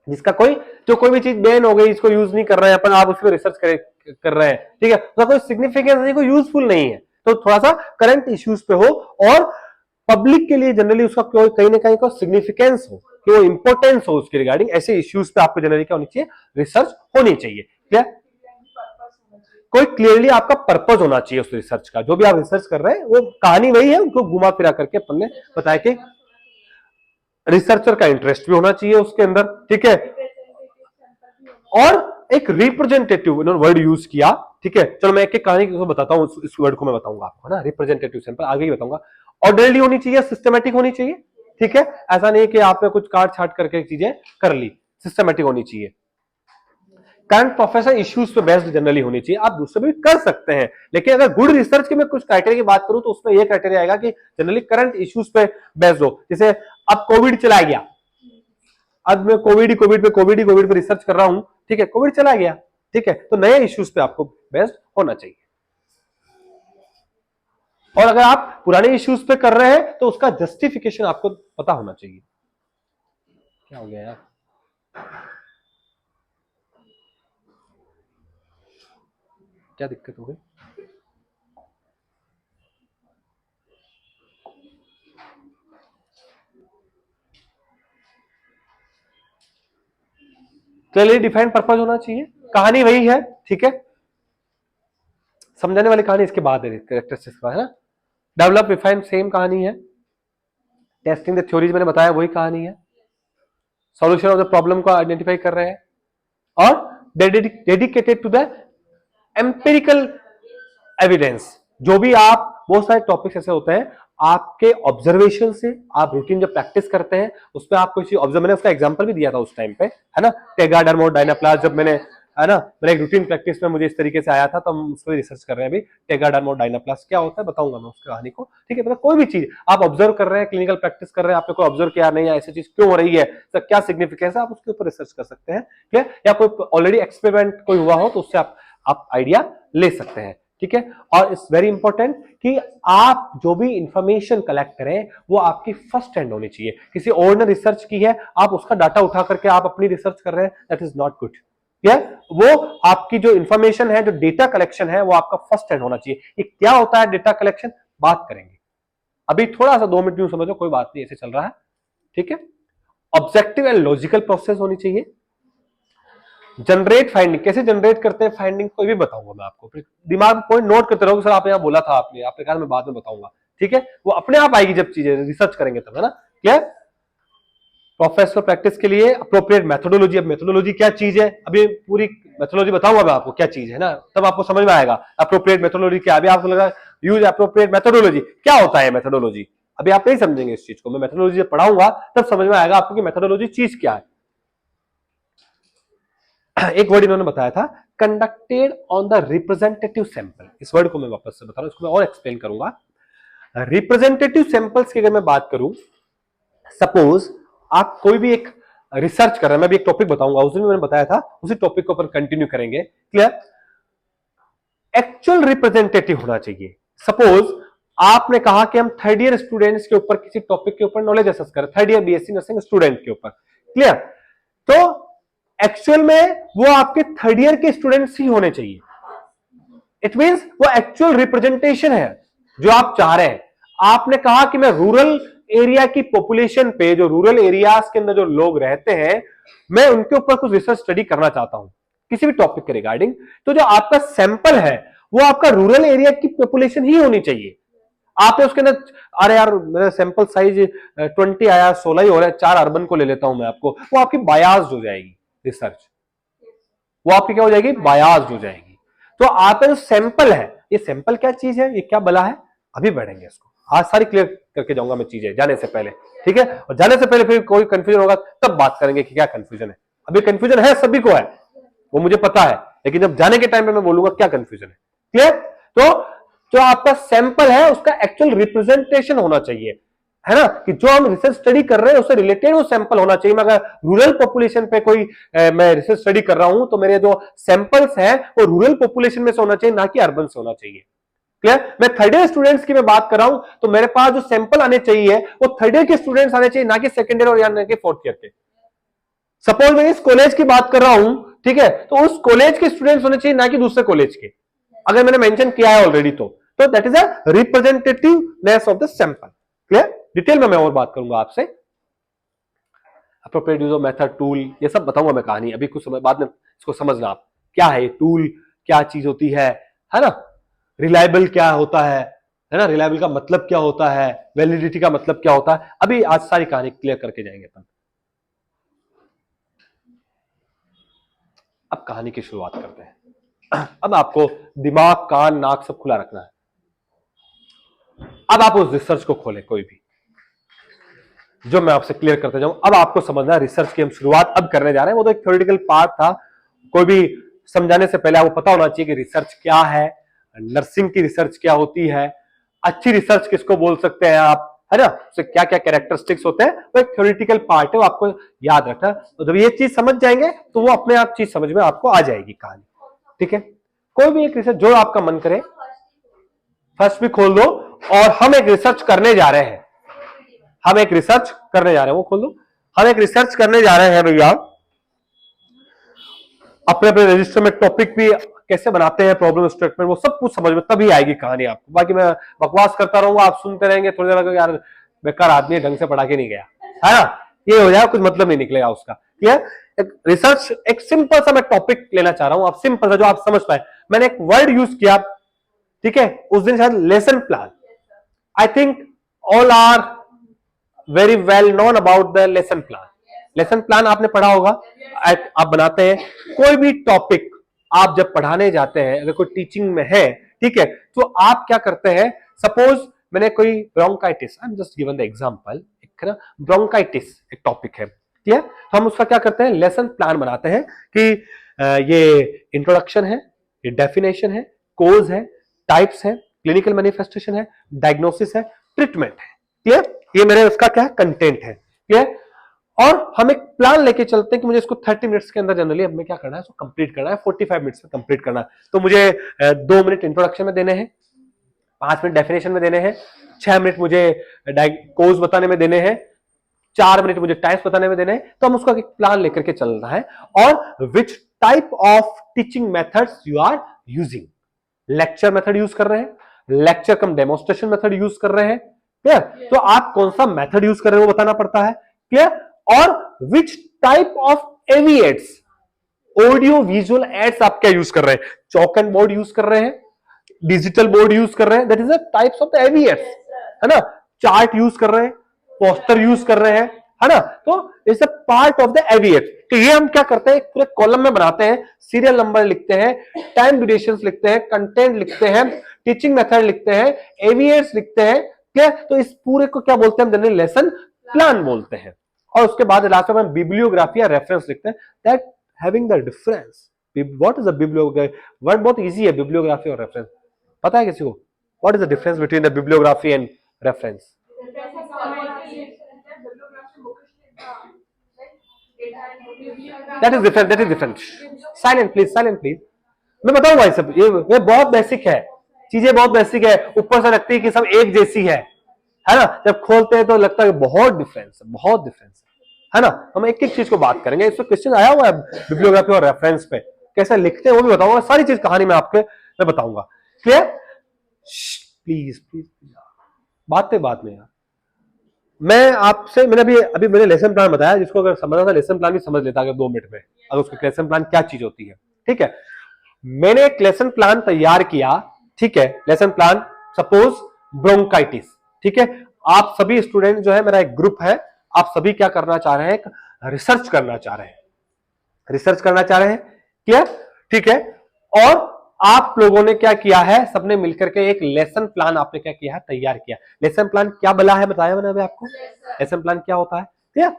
जिसका कोई, जो कोई भी चीज बैन हो गई, इसको यूज नहीं कर रहे हैं अपन, आप उस पर रिसर्च कर रहे हैं, ठीक है, उसका कोई सिग्निफिकेंस नहीं, कोई यूजफुल नहीं है, तो थोड़ा सा करंट इश्यूज पे हो, और पब्लिक के लिए जनरली उसका कोई कहीं ना कहीं कोई सिग्निफिकेंस हो, कि वो इंपॉर्टेंस हो उसके रिगार्डिंग, ऐसे इश्यूज पे आपको जनरली क्या होनी चाहिए, रिसर्च होनी चाहिए, क्या कोई क्लियरली आपका पर्पज होना चाहिए उस रिसर्च का, जो भी आप रिसर्च कर रहे हैं वो कहानी वही है, उनको घुमा फिरा करके अपन ने बताया कि रिसर्चर का इंटरेस्ट भी होना चाहिए उसके अंदर, ठीक है, और एक रिप्रेजेंटेटिव इन्होंने वर्ड यूज किया, ठीक है। चलो मैं एक कहानी को बताता हूं, इस वर्ड को मैं बताऊंगा आपको, है ना, रिप्रेजेंटेटिव सैंपल आगे ही बताऊंगा। ऑर्डरली होनी चाहिए, सिस्टमैटिक होनी चाहिए, ठीक है, ऐसा नहीं कि आपने कुछ काट छाट करके चीजें कर ली, सिस्टमैटिक होनी चाहिए। करंट प्रोफेशनल इश्यूज पे बेस्ड जनरली होनी चाहिए, आप दूसरे भी कर सकते हैं, लेकिन अगर गुड रिसर्च की मैं कुछ क्राइटेरिया की बात करूं तो उसमें यह क्राइटेरिया आएगा कि जनरली करंट इश्यूज पे बेस्ड हो। जैसे अब कोविड चला गया, अब मैं कोविड पे रिसर्च कर रहा हूं, ठीक है, कोविड चला गया, ठीक है, तो नए इश्यूज पे आपको बेस्ड होना चाहिए। और अगर आप पुराने इश्यूज पे कर रहे हैं तो उसका जस्टिफिकेशन आपको पता होना चाहिए। क्या हो गया यार, क्या दिक्कत हो गई। क्लियरली डिफाइंड पर्पज होना चाहिए, कहानी वही है, ठीक है, समझाने वाली कहानी इसके बाद है, कैरेक्टरिस्टिक्स का, है ना। डेवलप रिफाइन सेम कहानी है, टेस्टिंग द थ्योरीज मैंने बताया वही कहानी है, सॉल्यूशन ऑफ द प्रॉब्लम को आइडेंटिफाई कर रहे हैं, और dedicated to the empirical evidence. जो भी आप, बहुत सारे टॉपिक्स ऐसे होते हैं आपके ऑब्जर्वेशन से, आप रूटीन जब प्रैक्टिस करते हैं उस पर आप कोई ऑब्जर्व, मैंने उसका एग्जांपल भी दिया था उस टाइम पे, है ना, टेगा डर्मोडाइनाप्लास्ट, जब मैंने है ना। मेरा एक रूटीन प्रैक्टिस में मुझे इस तरीके से आया था, तो हम उस पर रिसर्च कर रहे हैं अभी। टेगाडर्म और डायनाप्लास्ट क्या होता है बताऊंगा मैं उसकी कहानी को, ठीक है। मतलब कोई भी चीज आप ऑब्जर्व कर रहे हैं, क्लिनिकल प्रैक्टिस कर रहे हैं, आपने कोई ऑब्जर्व किया नहीं है, ऐसी चीज क्यों हो रही है, तो क्या सिग्निफिकेंस है, आप उसके ऊपर रिसर्च कर सकते हैं, ठीक है। या कोई ऑलरेडी एक्सपेरिमेंट कोई हुआ हो तो उससे आप आइडिया ले सकते हैं, ठीक है। और इट्स वेरी इंपॉर्टेंट कि आप जो भी इंफॉर्मेशन कलेक्ट करें वो आपकी फर्स्ट हैंड होनी चाहिए। किसी और ने रिसर्च की है, आप उसका डाटा उठा करके आप अपनी रिसर्च कर रहे हैं, दैट इज नॉट गुड। वो आपकी जो इंफॉर्मेशन है, जो डेटा कलेक्शन है, वो आपका फर्स्ट हैंड होना चाहिए। ये क्या होता है डेटा कलेक्शन, बात करेंगे अभी, थोड़ा सा 2 मिनट यूं समझो, कोई बात नहीं, ऐसे चल रहा है, ठीक है। ऑब्जेक्टिव एंड लॉजिकल प्रोसेस होनी चाहिए। जनरेट फाइंडिंग, कैसे जनरेट करते हैं फाइंडिंग कोई भी बताऊंगा मैं आपको, दिमाग में पॉइंट नोट करते रहोगे। सर आप यहाँ बोला था, आपने कहा मैं बाद में बताऊंगा, ठीक है। वो अपने आप आएगी जब चीजें रिसर्च करेंगे तब, है ना, क्लियर। प्रोफेशनल प्रैक्टिस के लिए अप्रोप्रिएट मेथोडोलॉजी। अब मेथोडोलॉजी क्या चीज है, अभी पूरी मेथोडोलॉजी बताऊंगा मैं आपको क्या चीज है ना, तब आपको समझ में आएगा अप्रोप्रिएट मेथोडोलॉजी क्या। अभी आपको लगा यूज अप्रोप्रिएट मेथोडोलॉजी क्या होता है, मेथोडोलॉजी अभी आप नहीं समझेंगे इस चीज को, मैं मेथोडोलॉजी पढ़ाऊंगा तब समझ में आएगा आपको कि मेथोडोलॉजी चीज क्या है। एक वर्ड इन्होंने बताया था, conducted on the representative sample. इस वर्ड को मैं वापस से बता रहा हूं, इसको मैं और एक्सप्लेन करूंगा। रिप्रेजेंटेटिव सैंपल्स की अगर मैं बात करूं, सपोज आप कोई भी एक रिसर्च कर रहे हैं, मैं भी एक टॉपिक बताऊंगा, उस दिन मैंने बताया था, उसी टॉपिक को अपन कंटिन्यू करेंगे, क्लियर। एक्चुअल रिप्रेजेंटेटिव होना चाहिए। सपोज आपने कहा कि हम थर्ड ईयर स्टूडेंट्स के ऊपर किसी टॉपिक के ऊपर नॉलेज असेस करें, third year BSc nursing student के ऊपर, क्लियर। तो एक्चुअल में वो आपके थर्ड ईयर के स्टूडेंट्स ही होने चाहिए। इट मींस वो एक्चुअल रिप्रेजेंटेशन है जो आप चाह रहे हैं। आपने कहा कि मैं रूरल एरिया की पॉपुलेशन पे, जो रूरल एरियाज के अंदर जो लोग रहते हैं, मैं उनके ऊपर कुछ रिसर्च स्टडी करना चाहता हूं किसी भी टॉपिक के रिगार्डिंग। तो जो आपका सैंपल है वो आपका रूरल एरिया की पॉपुलेशन ही होनी चाहिए। आपने उसके अंदर, अरे यार मेरा सैंपल साइज 20 आया, 16 ही हो रहा है, 4 अर्बन को ले लेता हूं मैं, आपको वो आपकी बायास्ड हो जाएगी रिसर्च, वो आपकी क्या हो जाएगी, बायास्ड हो जाएगी। तो आपका जो सैंपल है, ये सैंपल क्या चीज है, ये क्या बला है, अभी बढ़ेंगे इसको, आज सारी क्लियर करके जाऊंगा मैं चीजें जाने से पहले, ठीक है। और जाने से पहले फिर कोई कंफ्यूजन होगा तब बात करेंगे कि क्या कंफ्यूजन है। अभी कंफ्यूजन है, सभी को है, वो मुझे पता है, लेकिन जब जाने के टाइम पे मैं बोलूंगा क्या कंफ्यूजन है, क्लियर। तो जो आपका सैंपल है उसका एक्चुअल रिप्रेजेंटेशन होना चाहिए, है ना, कि जो हम रिसर्च स्टडी कर रहे हैं उससे रिलेटेड वो सैंपल होना चाहिए। मैं अगर रूरल पॉपुलेशन पे कोई मैं रिसर्च स्टडी कर रहा हूं तो मेरे जो सैंपल्स हैं वो रूरल पॉपुलेशन में से होना चाहिए, ना कि अर्बन से होना चाहिए, क्लियर। मैं थर्ड ईयर स्टूडेंट्स की मैं बात कर रहा हूं तो मेरे पास जो सैंपल आने चाहिए वो थर्ड ईयर के स्टूडेंट्स आने चाहिए, ना कि सेकंड ईयर और या ना कि फोर्थ ईयर के। सपोज मैं इस कॉलेज की बात कर रहा हूं, ठीक है, तो उस कॉलेज के स्टूडेंट्स होने चाहिए, ना कि दूसरे कॉलेज के, अगर मैंने मेंशन किया है ऑलरेडी तो that is a representativeness of the sample, clear. Detail में मैं और बात करूंगा आपसे, appropriate use of method, tool, ये सब बताऊंगा मैं कहानी, अभी कुछ समय बाद में इसको समझना आप, क्या है टूल, क्या चीज होती है ना। रिलायबल क्या होता है ना, रिलायबल का मतलब क्या होता है, वैलिडिटी का मतलब क्या होता है, अभी आज सारी कहानी क्लियर करके जाएंगे अपन। अब कहानी की शुरुआत करते हैं। अब आपको दिमाग, कान, नाक सब खुला रखना है। अब आप उस रिसर्च को खोलें, कोई भी जो मैं आपसे क्लियर करते जाऊं। अब आपको समझना है रिसर्च की हम शुरुआत अब करने जा रहे हैं, वो तो एक थ्योरेटिकल पार्ट था, कोई भी समझाने से पहले आपको पता होना चाहिए कि रिसर्च क्या है, नर्सिंग की रिसर्च क्या होती है, अच्छी रिसर्च किसको बोल सकते हैं आप, है ना, उससे क्या क्या कैरेक्टरिस्टिक्स होते हैं, वो एक थ्योरेटिकल पार्ट है, वो आपको याद रखना। तो जब ये चीज समझ जाएंगे तो वो अपने आप चीज समझ में आपको आ जाएगी कहानी, ठीक है। कोई भी एक रिसर्च जो आपका मन करे, फर्स्ट भी खोल दो, और हम एक रिसर्च करने जा रहे हैं, हम एक रिसर्च करने जा रहे हैं, वो खोल दो, हम एक रिसर्च करने जा रहे हैं भैया। अपने अपने रजिस्टर में टॉपिक भी कैसे बनाते हैं, प्रॉब्लम स्टेटमेंट, वो सब कुछ समझ में तभी आएगी कहानी आपको। बाकी मैं बकवास करता रहूंगा, आप सुनते रहेंगे, थोड़ी देर लगेगा यार बेकार आदमी ढंग से पढ़ा के नहीं गया, है ना, ये हो जाएगा, कुछ मतलब नहीं निकलेगा उसका, क्लियर। एक रिसर्च, एक सिंपल सा मैं टॉपिक लेना चाह रहा हूं, आप सिंपल सा जो आप समझ पाए। मैंने एक वर्ड यूज किया, ठीक है, उस दिन शायद lesson plan. I think all are very well known about the lesson plan. Lesson plan आपने पढ़ा होगा, आप बनाते हैं कोई भी टॉपिक, आप जब पढ़ाने जाते हैं, अगर कोई टीचिंग में है, ठीक है, तो आप क्या करते हैं, सपोज मैंने कोई bronchitis, I am just given the example, एक ना ब्रोंकाइटिस एक टॉपिक है, क्लियर। तो हम उसका क्या करते हैं, लेसन प्लान बनाते हैं कि ये इंट्रोडक्शन है, ये डेफिनेशन है, कोज है, टाइप्स है, क्लिनिकल मैनिफेस्टेशन है, डायग्नोसिस है, ट्रीटमेंट है। क्लियर? ये मेरे उसका क्या है, कंटेंट है। क्लियर? और हम एक प्लान लेके चलते हैं कि मुझे इसको 30 मिनट्स के अंदर जनरली हमें क्या करना है, इसको कंप्लीट करना है, 45 मिनट्स में कंप्लीट करना है। तो मुझे 2 मिनट इंट्रोडक्शन में देने हैं, 5 मिनट डेफिनेशन में देने हैं, 6 मिनट मुझे कोज बताने में देने हैं, 4 मिनट मुझे टाइप्स बताने में देने हैं। तो हम उसका एक प्लान लेकर के चलना है। और which type of teaching methods you are using, lecture method use कर रहे हैं, lecture cum demonstration method use कर रहे हैं। क्लियर? तो आप कौन सा मेथड यूज कर रहे हो वो बताना पड़ता है। क्लियर? और which type of AV aids, audio visual aids आप क्या यूज कर रहे हैं, चॉक एंड बोर्ड यूज कर रहे हैं, डिजिटल बोर्ड यूज कर रहे हैं, that is the types of the AV aids, है ना। चार्ट यूज कर रहे हैं, पोस्टर यूज कर रहे हैं, है ना। तो it's a part of the AV aids. तो ये हम क्या करते हैं, पूरे कॉलम में बनाते हैं, सीरियल नंबर लिखते हैं, टाइम ड्यूरेशन लिखते हैं, कंटेंट लिखते हैं, टीचिंग मेथड लिखते हैं, एविएट्स लिखते हैं। क्या? तो इस पूरे को क्या बोलते हैं, जनरली लेसन प्लान बोलते हैं। और उसके बाद लास्ट में हम बिब्लियोग्राफी या रेफरेंस लिखते हैं, that having the difference. What is the bibliography? Word बहुत इजी है, बिब्लियोग्राफी और रेफरेंस। पता है किसी को what is the difference between the bibliography and reference? That is different, that is different. Silent please, silent please. मैं बताऊंगा ये सब, ये बहुत बेसिक है, चीजें बहुत बेसिक है। ऊपर से लगती है कि सब एक जैसी है ना। जब खोलते हैं तो लगता है बहुत डिफरेंस है, बहुत डिफरेंस है ना। हम एक एक चीज को बात करेंगे। इस पर क्वेश्चन आया हुआ है बिब्लियोग्राफी और रेफरेंस पे, कैसे लिखते हैं वो भी बताऊंगा, सारी चीज कहानी में आपके मैं बताऊंगा। क्लियर? प्लीज प्लीज, बात पे बात में यार। मैं आपसे, मैंने अभी मैंने लेसन प्लान बताया, जिसको अगर समझना था लेसन प्लान भी समझ लेता अगर 2 मिनट में, अगर उसका लेसन प्लान क्या चीज होती है। ठीक है, मैंने एक लेसन प्लान तैयार किया। ठीक है, लेसन प्लान, सपोज ब्रोंकाइटिस। ठीक है, आप सभी स्टूडेंट जो है, मेरा एक ग्रुप है, आप सभी क्या करना चाह रहे हैं, एक रिसर्च करना चाह रहे हैं, रिसर्च करना चाह रहे हैं। क्लियर? ठीक है, और आप लोगों ने क्या किया है, सबने मिलकर के एक लेसन प्लान आपने क्या किया है, तैयार किया। लेसन प्लान क्या बला है, बताया मैंने अभी आपको, लेसन प्लान क्या होता है। ठीक है,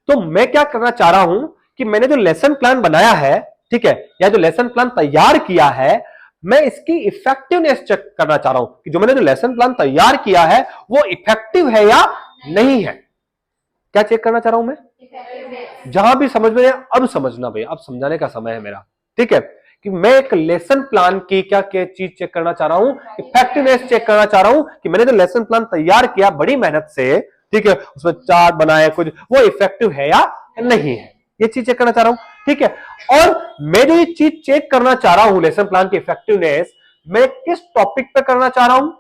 तो मैं क्या करना चाह रहा हूं कि मैंने जो लेसन प्लान बनाया है, ठीक है, या जो लेसन प्लान तैयार किया है, मैं इसकी इफेक्टिवनेस चेक करना चाह रहा हूं कि जो मैंने जो लेसन प्लान तैयार किया है वो इफेक्टिव है या नहीं है। क्या चेक करना चाह रहा हूं मैं? जहां भी समझ में, अब समझना भाई, अब समझाने का समय है मेरा। ठीक है, कि मैं एक लेसन प्लान की क्या क्या चीज चेक करना चाह रहा हूं, इफेक्टिवनेस चेक करना चाह रहा हूं कि मैंने जो लेसन प्लान तैयार किया बड़ी मेहनत से, ठीक है, उसमें चार्ट बनाए कुछ, वो इफेक्टिव है या नहीं है, ये चीज चेक करना चाह रहा हूं। ठीक है, और मैं जो ये चीज चेक करना चाह रहा हूं, लेसन प्लान की इफेक्टिवनेस, मैं किस टॉपिक पे करना चाह रहा हूं?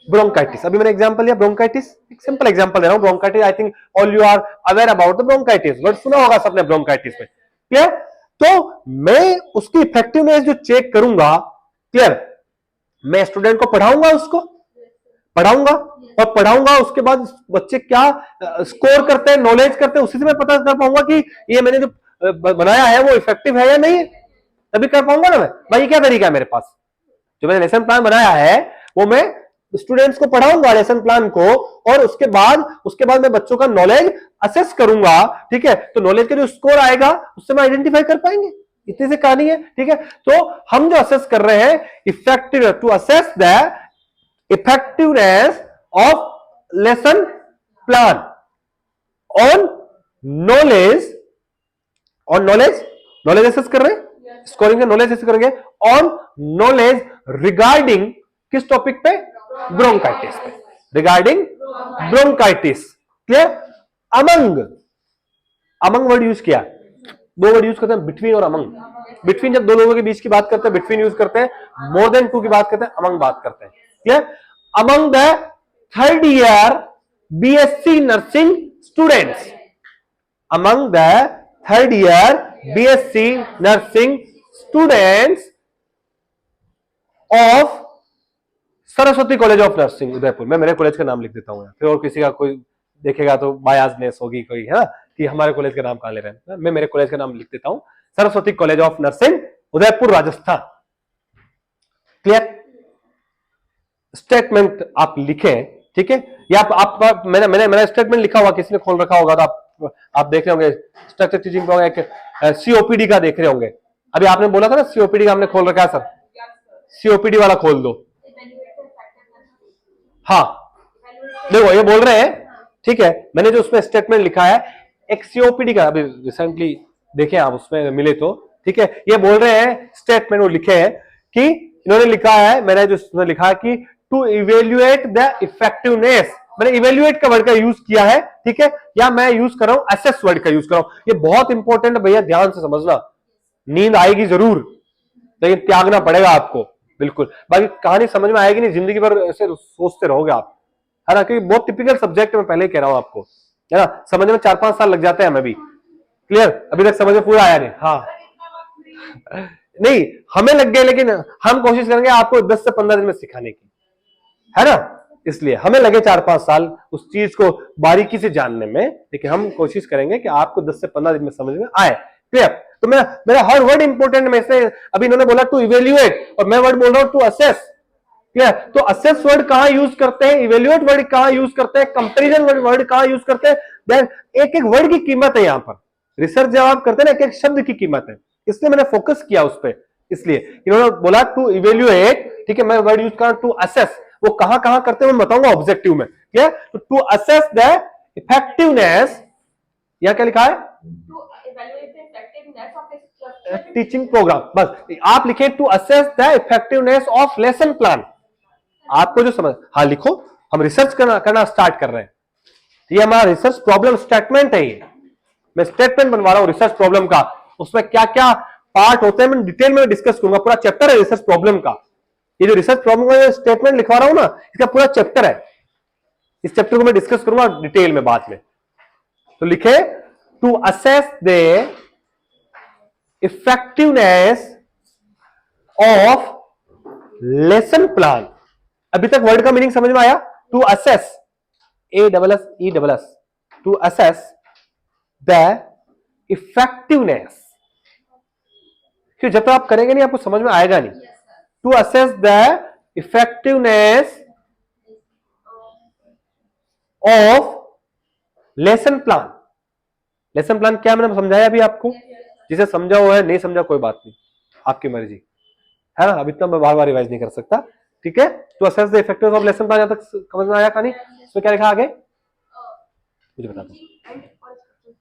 ब्रोंकाइटिस। अभी मैंने एग्जांपल लिया ब्रोंकाइटिस, एक सिंपल एग्जांपल दे रहा हूं। Bronchitis, I think all you are aware about the bronchitis, word सुना होगा सबने ब्रोंकाइटिस पे। क्लियर? तो मैं उसकी इफेक्टिवनेस जो चेक करूंगा, क्लियर, मैं स्टूडेंट को पढ़ाऊंगा, उसको पढ़ाऊंगा और पढ़ाऊंगा, उसके बाद बच्चे क्या स्कोर करते हैं, नॉलेज करते हैं, उसी से मैं पता कर पाऊंगा कि ये मैंने जो बनाया है वो इफेक्टिव है या नहीं है, तभी कर पाऊंगा ना मैं। भाई ये क्या तरीका है मेरे पास, जो मैंने लेसन प्लान बनाया है वो मैं स्टूडेंट्स को पढ़ाऊंगा लेसन प्लान को, और उसके बाद मैं बच्चों का नॉलेज असेस करूंगा। ठीक है, तो नॉलेज का जो स्कोर आएगा उससे मैं आइडेंटिफाई कर पाएंगे, इतनी सी कहानी है। ठीक है, तो हम जो असेस कर रहे हैं, effective, to assess the effectiveness of lesson plan on knowledge, knowledge assess कर रहे हैं, स्कोरिंग का नॉलेज असेस करेंगे ऑन नॉलेज रिगार्डिंग किस टॉपिक पे? ब्रोंकाइटिस पे, regarding bronchitis. Clear? Among word use किया, 2 वर्ड यूज करते हैं, बिटवीन और अमंग। बिटवीन जब 2 लोगों के बीच की बात करते हैं बिटवीन यूज करते हैं, मोर देन 2 की बात करते हैं अमंग बात करते हैं। Clear? Among the 3rd year BSc nursing students, among the 3rd year BSc nursing students of Saraswati college of nursing Udaipur. मैं मेरे कॉलेज का नाम लिख देता हूं, फिर और किसी का कोई देखेगा तो बायासनेस होगी कोई, है ना, कि हमारे कॉलेज का नाम कहां ले रहे हैं। मैं मेरे कॉलेज का नाम लिख देता हूं, Saraswati college of nursing Udaipur Rajasthan. Clear? Statement आप लिखें। ठीक है, या आप मैंने स्टेटमेंट लिखा हुआ, किसी ने खोल रखा होगा तो आप आप देख रहे होंगे स्ट्रक्चर टीचिंग प्रोग्राम, एक सीओपीडी का देख रहे होंगे। अभी आपने बोला था ना सीओपीडी का हमने खोल रखा है सर, सीओपीडी वाला खोल दो। हाँ देखो ये बोल रहे हैं, ठीक है, मैंने जो उसमें स्टेटमेंट लिखा है एक सीओपीडी का, अभी रिसेंटली देखें आप उसमें मिले तो, ठीक है, ये बोल रहे हैं स्टेटमेंट वो लिखे हैं कि इन्होंने लिखा है, मैंने जो उसमें लिखा है कि टू इवेल्युएट द इफेक्टिवनेस, मैंने इवेल्युएट का वर्ड का यूज किया है, ठीक है, या मैं यूज कर रहा हूं असेस वर्ड का यूज कर रहा हूं। ये बहुत इंपॉर्टेंट है भैया, ध्यान से समझना, नींद आएगी जरूर लेकिन त्यागना पड़ेगा आपको, बिल्कुल, बाकी कहानी समझ में आएगी नहीं, जिंदगी भर ऐसे सोचते रहोगे आप, है ना, क्योंकि बहुत टिपिकल सब्जेक्ट मैं पहले ही कह रहा हूं आपको, है ना, समझने में 4-5 साल लग जाते हैं हमें भी। क्लियर, अभी तक समझ में पूरा आया नहीं? हाँ नहीं हमें लग गए, लेकिन हम कोशिश करेंगे आपको 10 से 15 दिन में सिखाने की, है ना, इसलिए हमें लगे 4-5 साल उस चीज को बारीकी से जानने में, लेकिन हम कोशिश करेंगे कि आपको 10 से 15 दिन में समझ में आए। क्लियर, तो मेरा हर वर्ड इंपॉर्टेंट में से, अभी इन्होंने बोला टू इवेल्युएट और मैं वर्ड बोल रहा हूं टू असेस। क्लियर, तो असेस वर्ड कहां यूज करते हैं, इवेल्युएट वर्ड कहां यूज करते हैं, कंपैरिजन वर्ड कहां यूज करते हैं, देन एक एक वर्ड की कीमत है। यहां पर रिसर्च जब आप करते हैं ना, एक एक शब्द की कीमत है, इसलिए मैंने फोकस किया उस पर, इसलिए इन्होंने बोला टू इवेल्युएट, ठीक है, मैं वर्ड यूज कर रहा हूं टू असेस, वो कहां कहां करते हैं मैं बताऊंगा ऑब्जेक्टिव में। क्लियर, तो टू असेस द इफेक्टिवनेस, यहां क्या लिखा है, टीचिंग प्रोग्राम, बस आप लिखे to assess the effectiveness of lesson plan, आपको जो समझ, हाँ लिखो, हम रिसर्च करना स्टार्ट कर रहे हैं, ये हमारा रिसर्च प्रॉब्लम स्टेटमेंट है, ये मैं स्टेटमेंट बनवा रहा हूं रिसर्च प्रॉब्लम का, उसमें क्या क्या पार्ट होते हैं मैं डिटेल में डिस्कस करूंगा, पूरा चैप्टर है रिसर्च प्रॉब्लम का, ये जो रिसर्च प्रॉब्लम का स्टेटमेंट लिखवा रहा हूं ना, इसका पूरा चैप्टर है, इस चैप्टर को मैं डिस्कस करूंगा डिटेल में बाद में। तो लिखे to assess the effectiveness of lesson plan. अभी तक वर्ड का मीनिंग समझ में आया, to assess, ASSESS, to assess the effectiveness, क्यों जब तक आप करेंगे नहीं आपको समझ में आएगा नहीं, to assess the effectiveness of lesson plan. Lesson plan क्या मैंने समझाया अभी आपको, जिसे समझा हुआ है, नहीं समझा कोई बात नहीं, आपकी मर्जी है ना, अभी इतना मैं बार बार रिवाइज नहीं कर सकता, ठीक है। To assess the effectiveness of lesson plan, यहां तक समझ में आया कहानी, इसमें क्या लिखा आगे मुझे बता दो,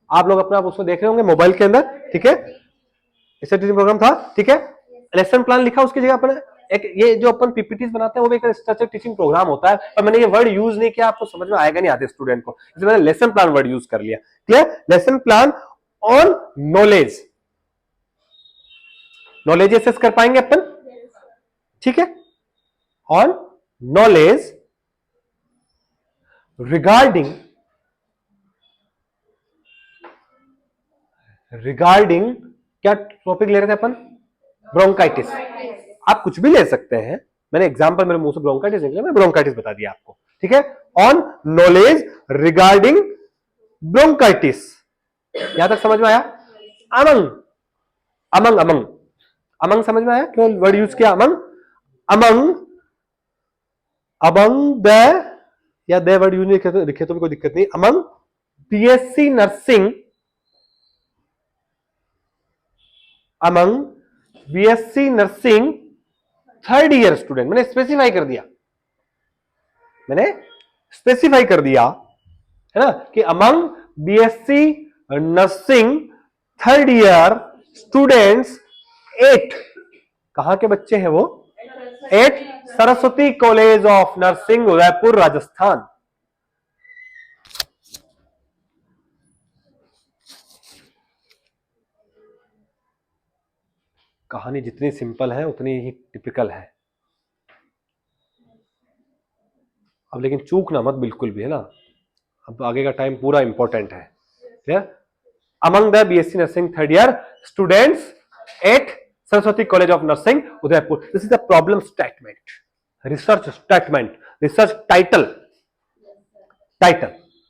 आप लोग अपना उसमें देख रहे होंगे मोबाइल के अंदर, ठीक है, इससे टीचिंग प्रोग्राम था, ठीक है, लेसन प्लान लिखा, उसकी जगह अपन एक ये जो अपन पीपीटीज बनाते हैं वो भी एक स्ट्रक्चर टीचिंग प्रोग्राम होता है, पर मैंने ये वर्ड यूज नहीं किया, आपको समझ में आएगा नहीं आते स्टूडेंट को, इसलिए मैंने लेसन प्लान वर्ड यूज कर लिया। Clear, lesson plan on knowledge, knowledge assess कर पाएंगे अपन, ठीक है, ऑन नॉलेज रिगार्डिंग क्या टॉपिक ले रहे थे अपन, ब्रोंकाइटिस, आप कुछ भी ले सकते हैं, मैंने एग्जांपल मेरे मुंह से ब्रोंकाइटिस निकला, मैं ब्रोंकाइटिस बता दिया आपको, ठीक है, ऑन नॉलेज रिगार्डिंग ब्रोंकाइटिस, यहां तक समझ में आया। अमंग अमंग अमंग अमंग समझ में आया, क्यों वर्ड यूज किया अमंग, अमंग अमंग द, या द वर्ड यूज नहीं लिखे तो भी कोई दिक्कत नहीं, among BSc nursing, among BSc nursing third year student, मैंने स्पेसिफाई कर दिया, है ना, कि among BSc nursing third year students 8, कहां के बच्चे हैं वो, 8 Saraswati college of nursing Udaipur Rajasthan. कहानी जितनी सिंपल है उतनी ही टिपिकल है, अब लेकिन चूकना मत बिल्कुल भी, है ना, अब आगे का टाइम पूरा इंपॉर्टेंट है। Clear, among the BSc nursing third year students 8 Saraswati college of nursing Udaipur, this is the problem statement, research statement, research title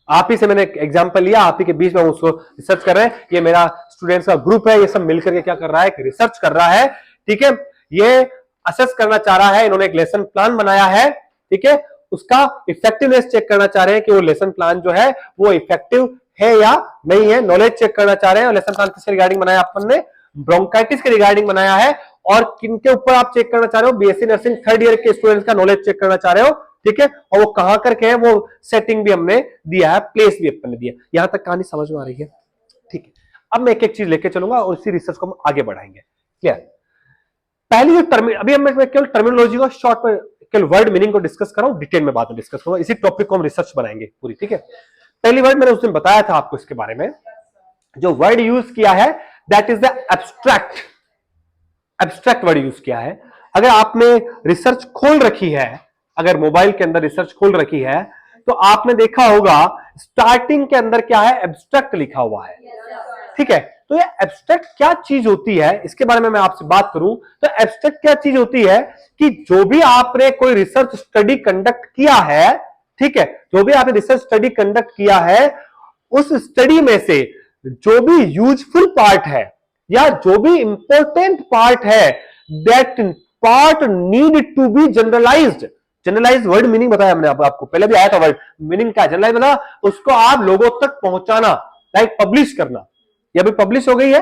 आप ही से मैंने एग्जांपल लिया, आप ही के बीच में उसको रिसर्च कर रहे हैं, ये मेरा स्टूडेंट्स का ग्रुप है, ये सब मिलकर के क्या कर रहा है, रिसर्च कर रहा है, ठीक है, ये असेस करना चाह रहा है, इन्होंने एक लेसन प्लान बनाया है, ठीक है, उसका इफेक्टिवनेस चेक करना चाह रहे हैं कि वो लेसन प्लान जो है वो इफेक्टिव है या नहीं है, नॉलेज चेक करना चाह रहे हैं। और लेसन प्लान किसके रिगार्डिंग बनाया अपन ने, ब्रोंकाइटिस के रिगार्डिंग बनाया है। और किनके ऊपर आप चेक करना चाह रहे हो, बीएससी नर्सिंग थर्ड ईयर के स्टूडेंट्स का नॉलेज चेक करना चाह रहे हो, ठीक है। और वो कहां करके है, वो सेटिंग भी हमने दिया है, प्लेस भी अपन ने दिया। यहां तक कहानी समझ में आ रही है, ठीक है। अब मैं एक एक चीज लेके चलूंगा और इसी रिसर्च को हम आगे बढ़ाएंगे। क्लियर। पहली जो अभी मैं केवल टर्मिनोलॉजी को शॉर्ट में, केवल वर्ड मीनिंग को डिस्कस कर रहा हूं, डिटेल में बाद में डिस्कस करूंगा। इसी टॉपिक को हम रिसर्च बनाएंगे पूरी, ठीक है। पहली वर्ड मैंने उस दिन बताया था आपको इसके बारे में, जो वर्ड यूज किया है that is the abstract. Abstract word use किया है। अगर आपने रिसर्च खोल रखी है, अगर मोबाइल के अंदर रिसर्च खोल रखी है, तो आपने देखा होगा स्टार्टिंग के अंदर क्या है, एब्स्ट्रैक्ट लिखा हुआ है, ठीक है। तो ये एब्स्ट्रैक्ट क्या चीज होती है, इसके बारे में मैं आपसे बात करूं तो एब्स्ट्रैक्ट क्या चीज होती है कि जो भी आपने कोई रिसर्च स्टडी कंडक्ट किया है, ठीक है, जो भी आपने रिसर्च स्टडी कंडक्ट किया है, उस स्टडी में से जो भी यूजफुल पार्ट है या जो भी इंपॉर्टेंट पार्ट है, that part need to be generalized. Generalize word meaning बताया हमने आपको, पहले भी आया था वर्ड मीनिंग क्या, जनरलाइज बना उसको आप लोगों तक पहुंचाना, लाइक पब्लिश करना। ये अभी पब्लिश हो गई है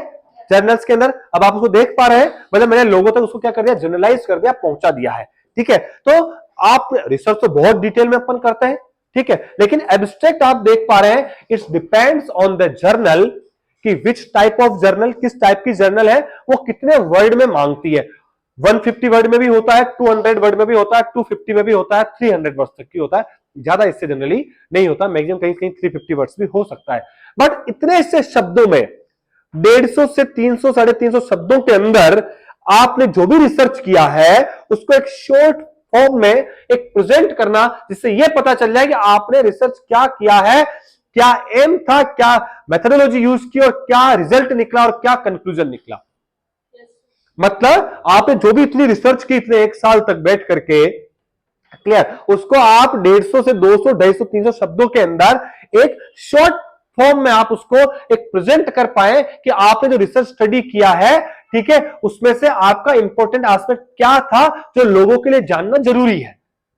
जर्नल्स के अंदर, अब आप उसको देख पा रहे हैं, मतलब मैंने लोगों तक उसको क्या कर दिया, जनरलाइज कर दिया, पहुंचा दिया है, ठीक है। तो आप रिसर्च तो बहुत डिटेल में अपन करते हैं, ठीक है, लेकिन एब्स्ट्रैक्ट आप देख पा रहे हैं, it's depends on the journal कि विच टाइप ऑफ जर्नल, किस टाइप की जर्नल है, वो कितने वर्ड में मांगती है। 150 वर्ड में भी होता है, 200 वर्ड में भी होता है, 250 में भी होता है, 300 वर्ड तक की होता है, ज्यादा इससे जनरली नहीं होता, मैक्सिमम कहीं कहीं 350 वर्ड्स भी हो सकता है। बट इतने से शब्दों में 150 से 300 350 शब्दों के अंदर आपने जो भी रिसर्च किया है उसको एक शॉर्ट फॉर्म में एक प्रेजेंट करना, जिससे यह पता चल जाए कि आपने रिसर्च क्या किया है, क्या एम था, क्या मेथोडोलॉजी यूज की और क्या रिजल्ट निकला और क्या कंक्लूजन निकला। मतलब आपने जो भी इतनी रिसर्च की, इतने एक साल तक बैठ करके, क्लियर, उसको आप 150 से 200 250 300 शब्दों के अंदर एक शॉर्ट फॉर्म में आप उसको एक प्रेजेंट कर पाए कि आपने जो रिसर्च स्टडी किया है, ठीक है, उसमें से आपका इंपॉर्टेंट एस्पेक्ट क्या था जो लोगों के लिए जानना जरूरी है,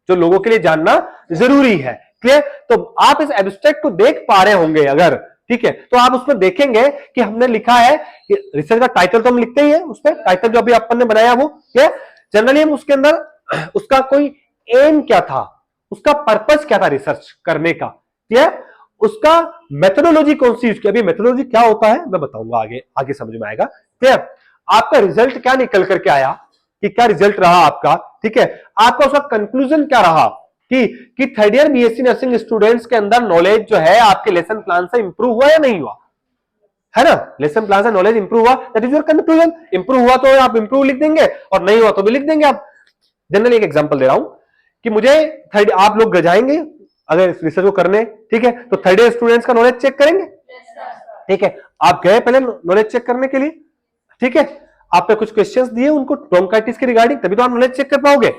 जो लोगों के लिए जानना जरूरी है। क्लियर। तो आप इस एब्स्ट्रैक्ट को देख पा रहे होंगे अगर, ठीक है, तो आप उसमें देखेंगे कि हमने लिखा है कि रिसर्च का टाइटल तो हम लिखते ही है, उसमें टाइटल जो अभी अपन ने बनाया वो क्या, जनरली हम उसके अंदर उसका कोई एम क्या था, उसका पर्पस क्या था रिसर्च करने का, क्लियर, उसका मेथोडोलॉजी कौन सी यूज की। अभी मेथोडोलॉजी क्या होता है मैं बताऊंगा, आगे आगे समझ में आएगा। क्लियर। आपका रिजल्ट क्या निकल करके आया, कि क्या रिजल्ट रहा आपका, ठीक है, आपका उसका कंक्लूजन क्या रहा कि third year BSc nursing students के अंदर नॉलेज जो है आपके लेसन प्लान से इंप्रूव हुआ या नहीं हुआ, है ना, लेसन प्लान से नॉलेज इंप्रूव हुआ, that is your conclusion. Improve हुआ तो आप इंप्रूव लिख देंगे और नहीं हुआ तो भी लिख देंगे आप। जनरली एक एग्जांपल दे रहा हूं कि मुझे थर्ड, आप लोग जाएंगे अगर इस रिसर्च को करने, ठीक है, तो थर्ड ईयर स्टूडेंट्स का नॉलेज चेक करेंगे, ठीक है, आप गए पहले नॉलेज चेक करने के लिए, ठीक है, आपने कुछ क्वेश्चंस दिए उनको ब्रोंकाइटिस के रिगार्डिंग, तभी तो आप नॉलेज चेक कर पाओगे।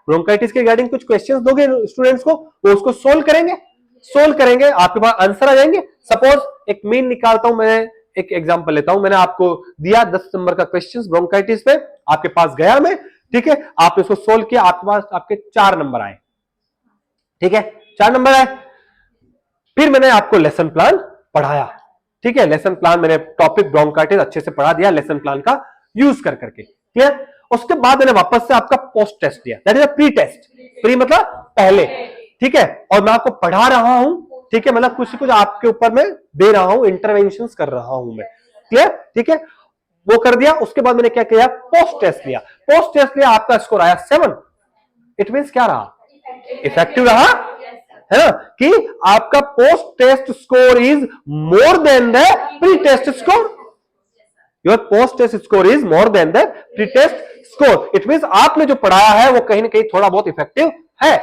ब्रोंकाइटिस के रिगार्डिंग कुछ क्वेश्चंस दोगे स्टूडेंट्स को, वो उसको सोल्व करेंगे, आपके पास आंसर आ जाएंगे। सपोज एक मीन निकालता हूं मैं, एक एग्जांपल लेता हूं, मैंने आपको दिया 10 नंबर का क्वेश्चन ब्रोंकाइटिस पे, आपके पास गया मैं, ठीक है, आपने उसको सोल्व किया, आपके पास आपके 4 नंबर आए, ठीक है, 4 नंबर आए। फिर मैंने आपको लेसन प्लान पढ़ाया, ठीक है, लेसन प्लान मैंने टॉपिक ब्रोंकाइटिस अच्छे से पढ़ा दिया लेसन प्लान का यूज कर करके, क्लियर। उसके बाद मैंने वापस से आपका पोस्ट टेस्ट दिया, that is a pre test, pre मतलब पहले, ठीक है, और मैं आपको पढ़ा रहा हूं, ठीक है, मतलब कुछ आपके ऊपर मैं दे रहा हूं, इंटरवेंशंस कर रहा हूं मैं, क्लियर, ठीक है, वो कर दिया। उसके बाद मैंने क्या किया, पोस्ट टेस्ट लिया, पोस्ट टेस्ट लिया, आपका स्कोर आया 7, इट मींस क्या रहा, इफेक्टिव रहा, है ना, कि आपका post test score is more than the pre test score, your post test score is more than the pre test score. It means आपने जो पढ़ाया है वो कहीं ना कहीं थोड़ा बहुत इफेक्टिव है,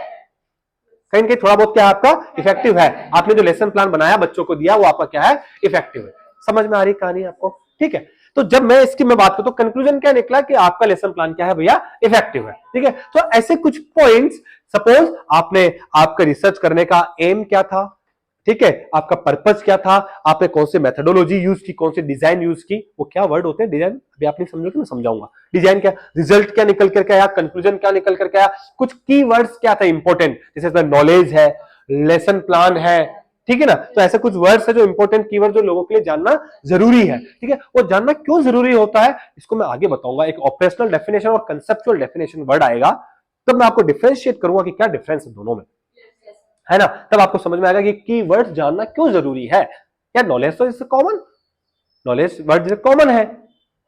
कहीं ना कहीं थोड़ा बहुत क्या आपका इफेक्टिव है, आपने जो लेसन प्लान बनाया बच्चों को दिया वो आपका क्या है, इफेक्टिव है। समझ में आ रही कहानी आपको, ठीक है। तो जब मैं इसकी मैं बात करूं तो कंक्लूजन क्या निकला कि आपका लेसन प्लान क्या है भैया, इफेक्टिव है, ठीक है। तो ऐसे कुछ पॉइंट्स, सपोज आपने आपका रिसर्च करने का एम क्या था, ठीक है, आपका पर्पस क्या था, आपने कौन सी मेथोडोलॉजी यूज की, कौन सी डिजाइन यूज की, वो क्या वर्ड होते हैं डिजाइन, अभी आप नहीं समझोगे मैं समझाऊंगा, डिजाइन क्या, रिजल्ट क्या निकल करके आया, कंक्लूजन क्या निकल करके आया, कुछ की वर्ड्स क्या था इंपॉर्टेंट, जैसे नॉलेज है, लेसन प्लान है, ठीक है ना। तो ऐसे कुछ वर्ड्स है जो इंपॉर्टेंट कीवर्ड जो लोगों के लिए जानना जरूरी है, ठीक है। वो जानना क्यों जरूरी होता है इसको मैं आगे बताऊंगा। एक ऑपरेशनल डेफिनेशन और कंसेप्चुअल डेफिनेशन वर्ड आएगा, तब मैं आपको डिफरेंशिएट करूंगा कि क्या डिफरेंस है दोनों में, है ना। तब आपको समझ में आएगा कि कीवर्ड जानना क्यों जरूरी है। क्या नॉलेज तो इससे कॉमन, नॉलेज वर्ड कॉमन है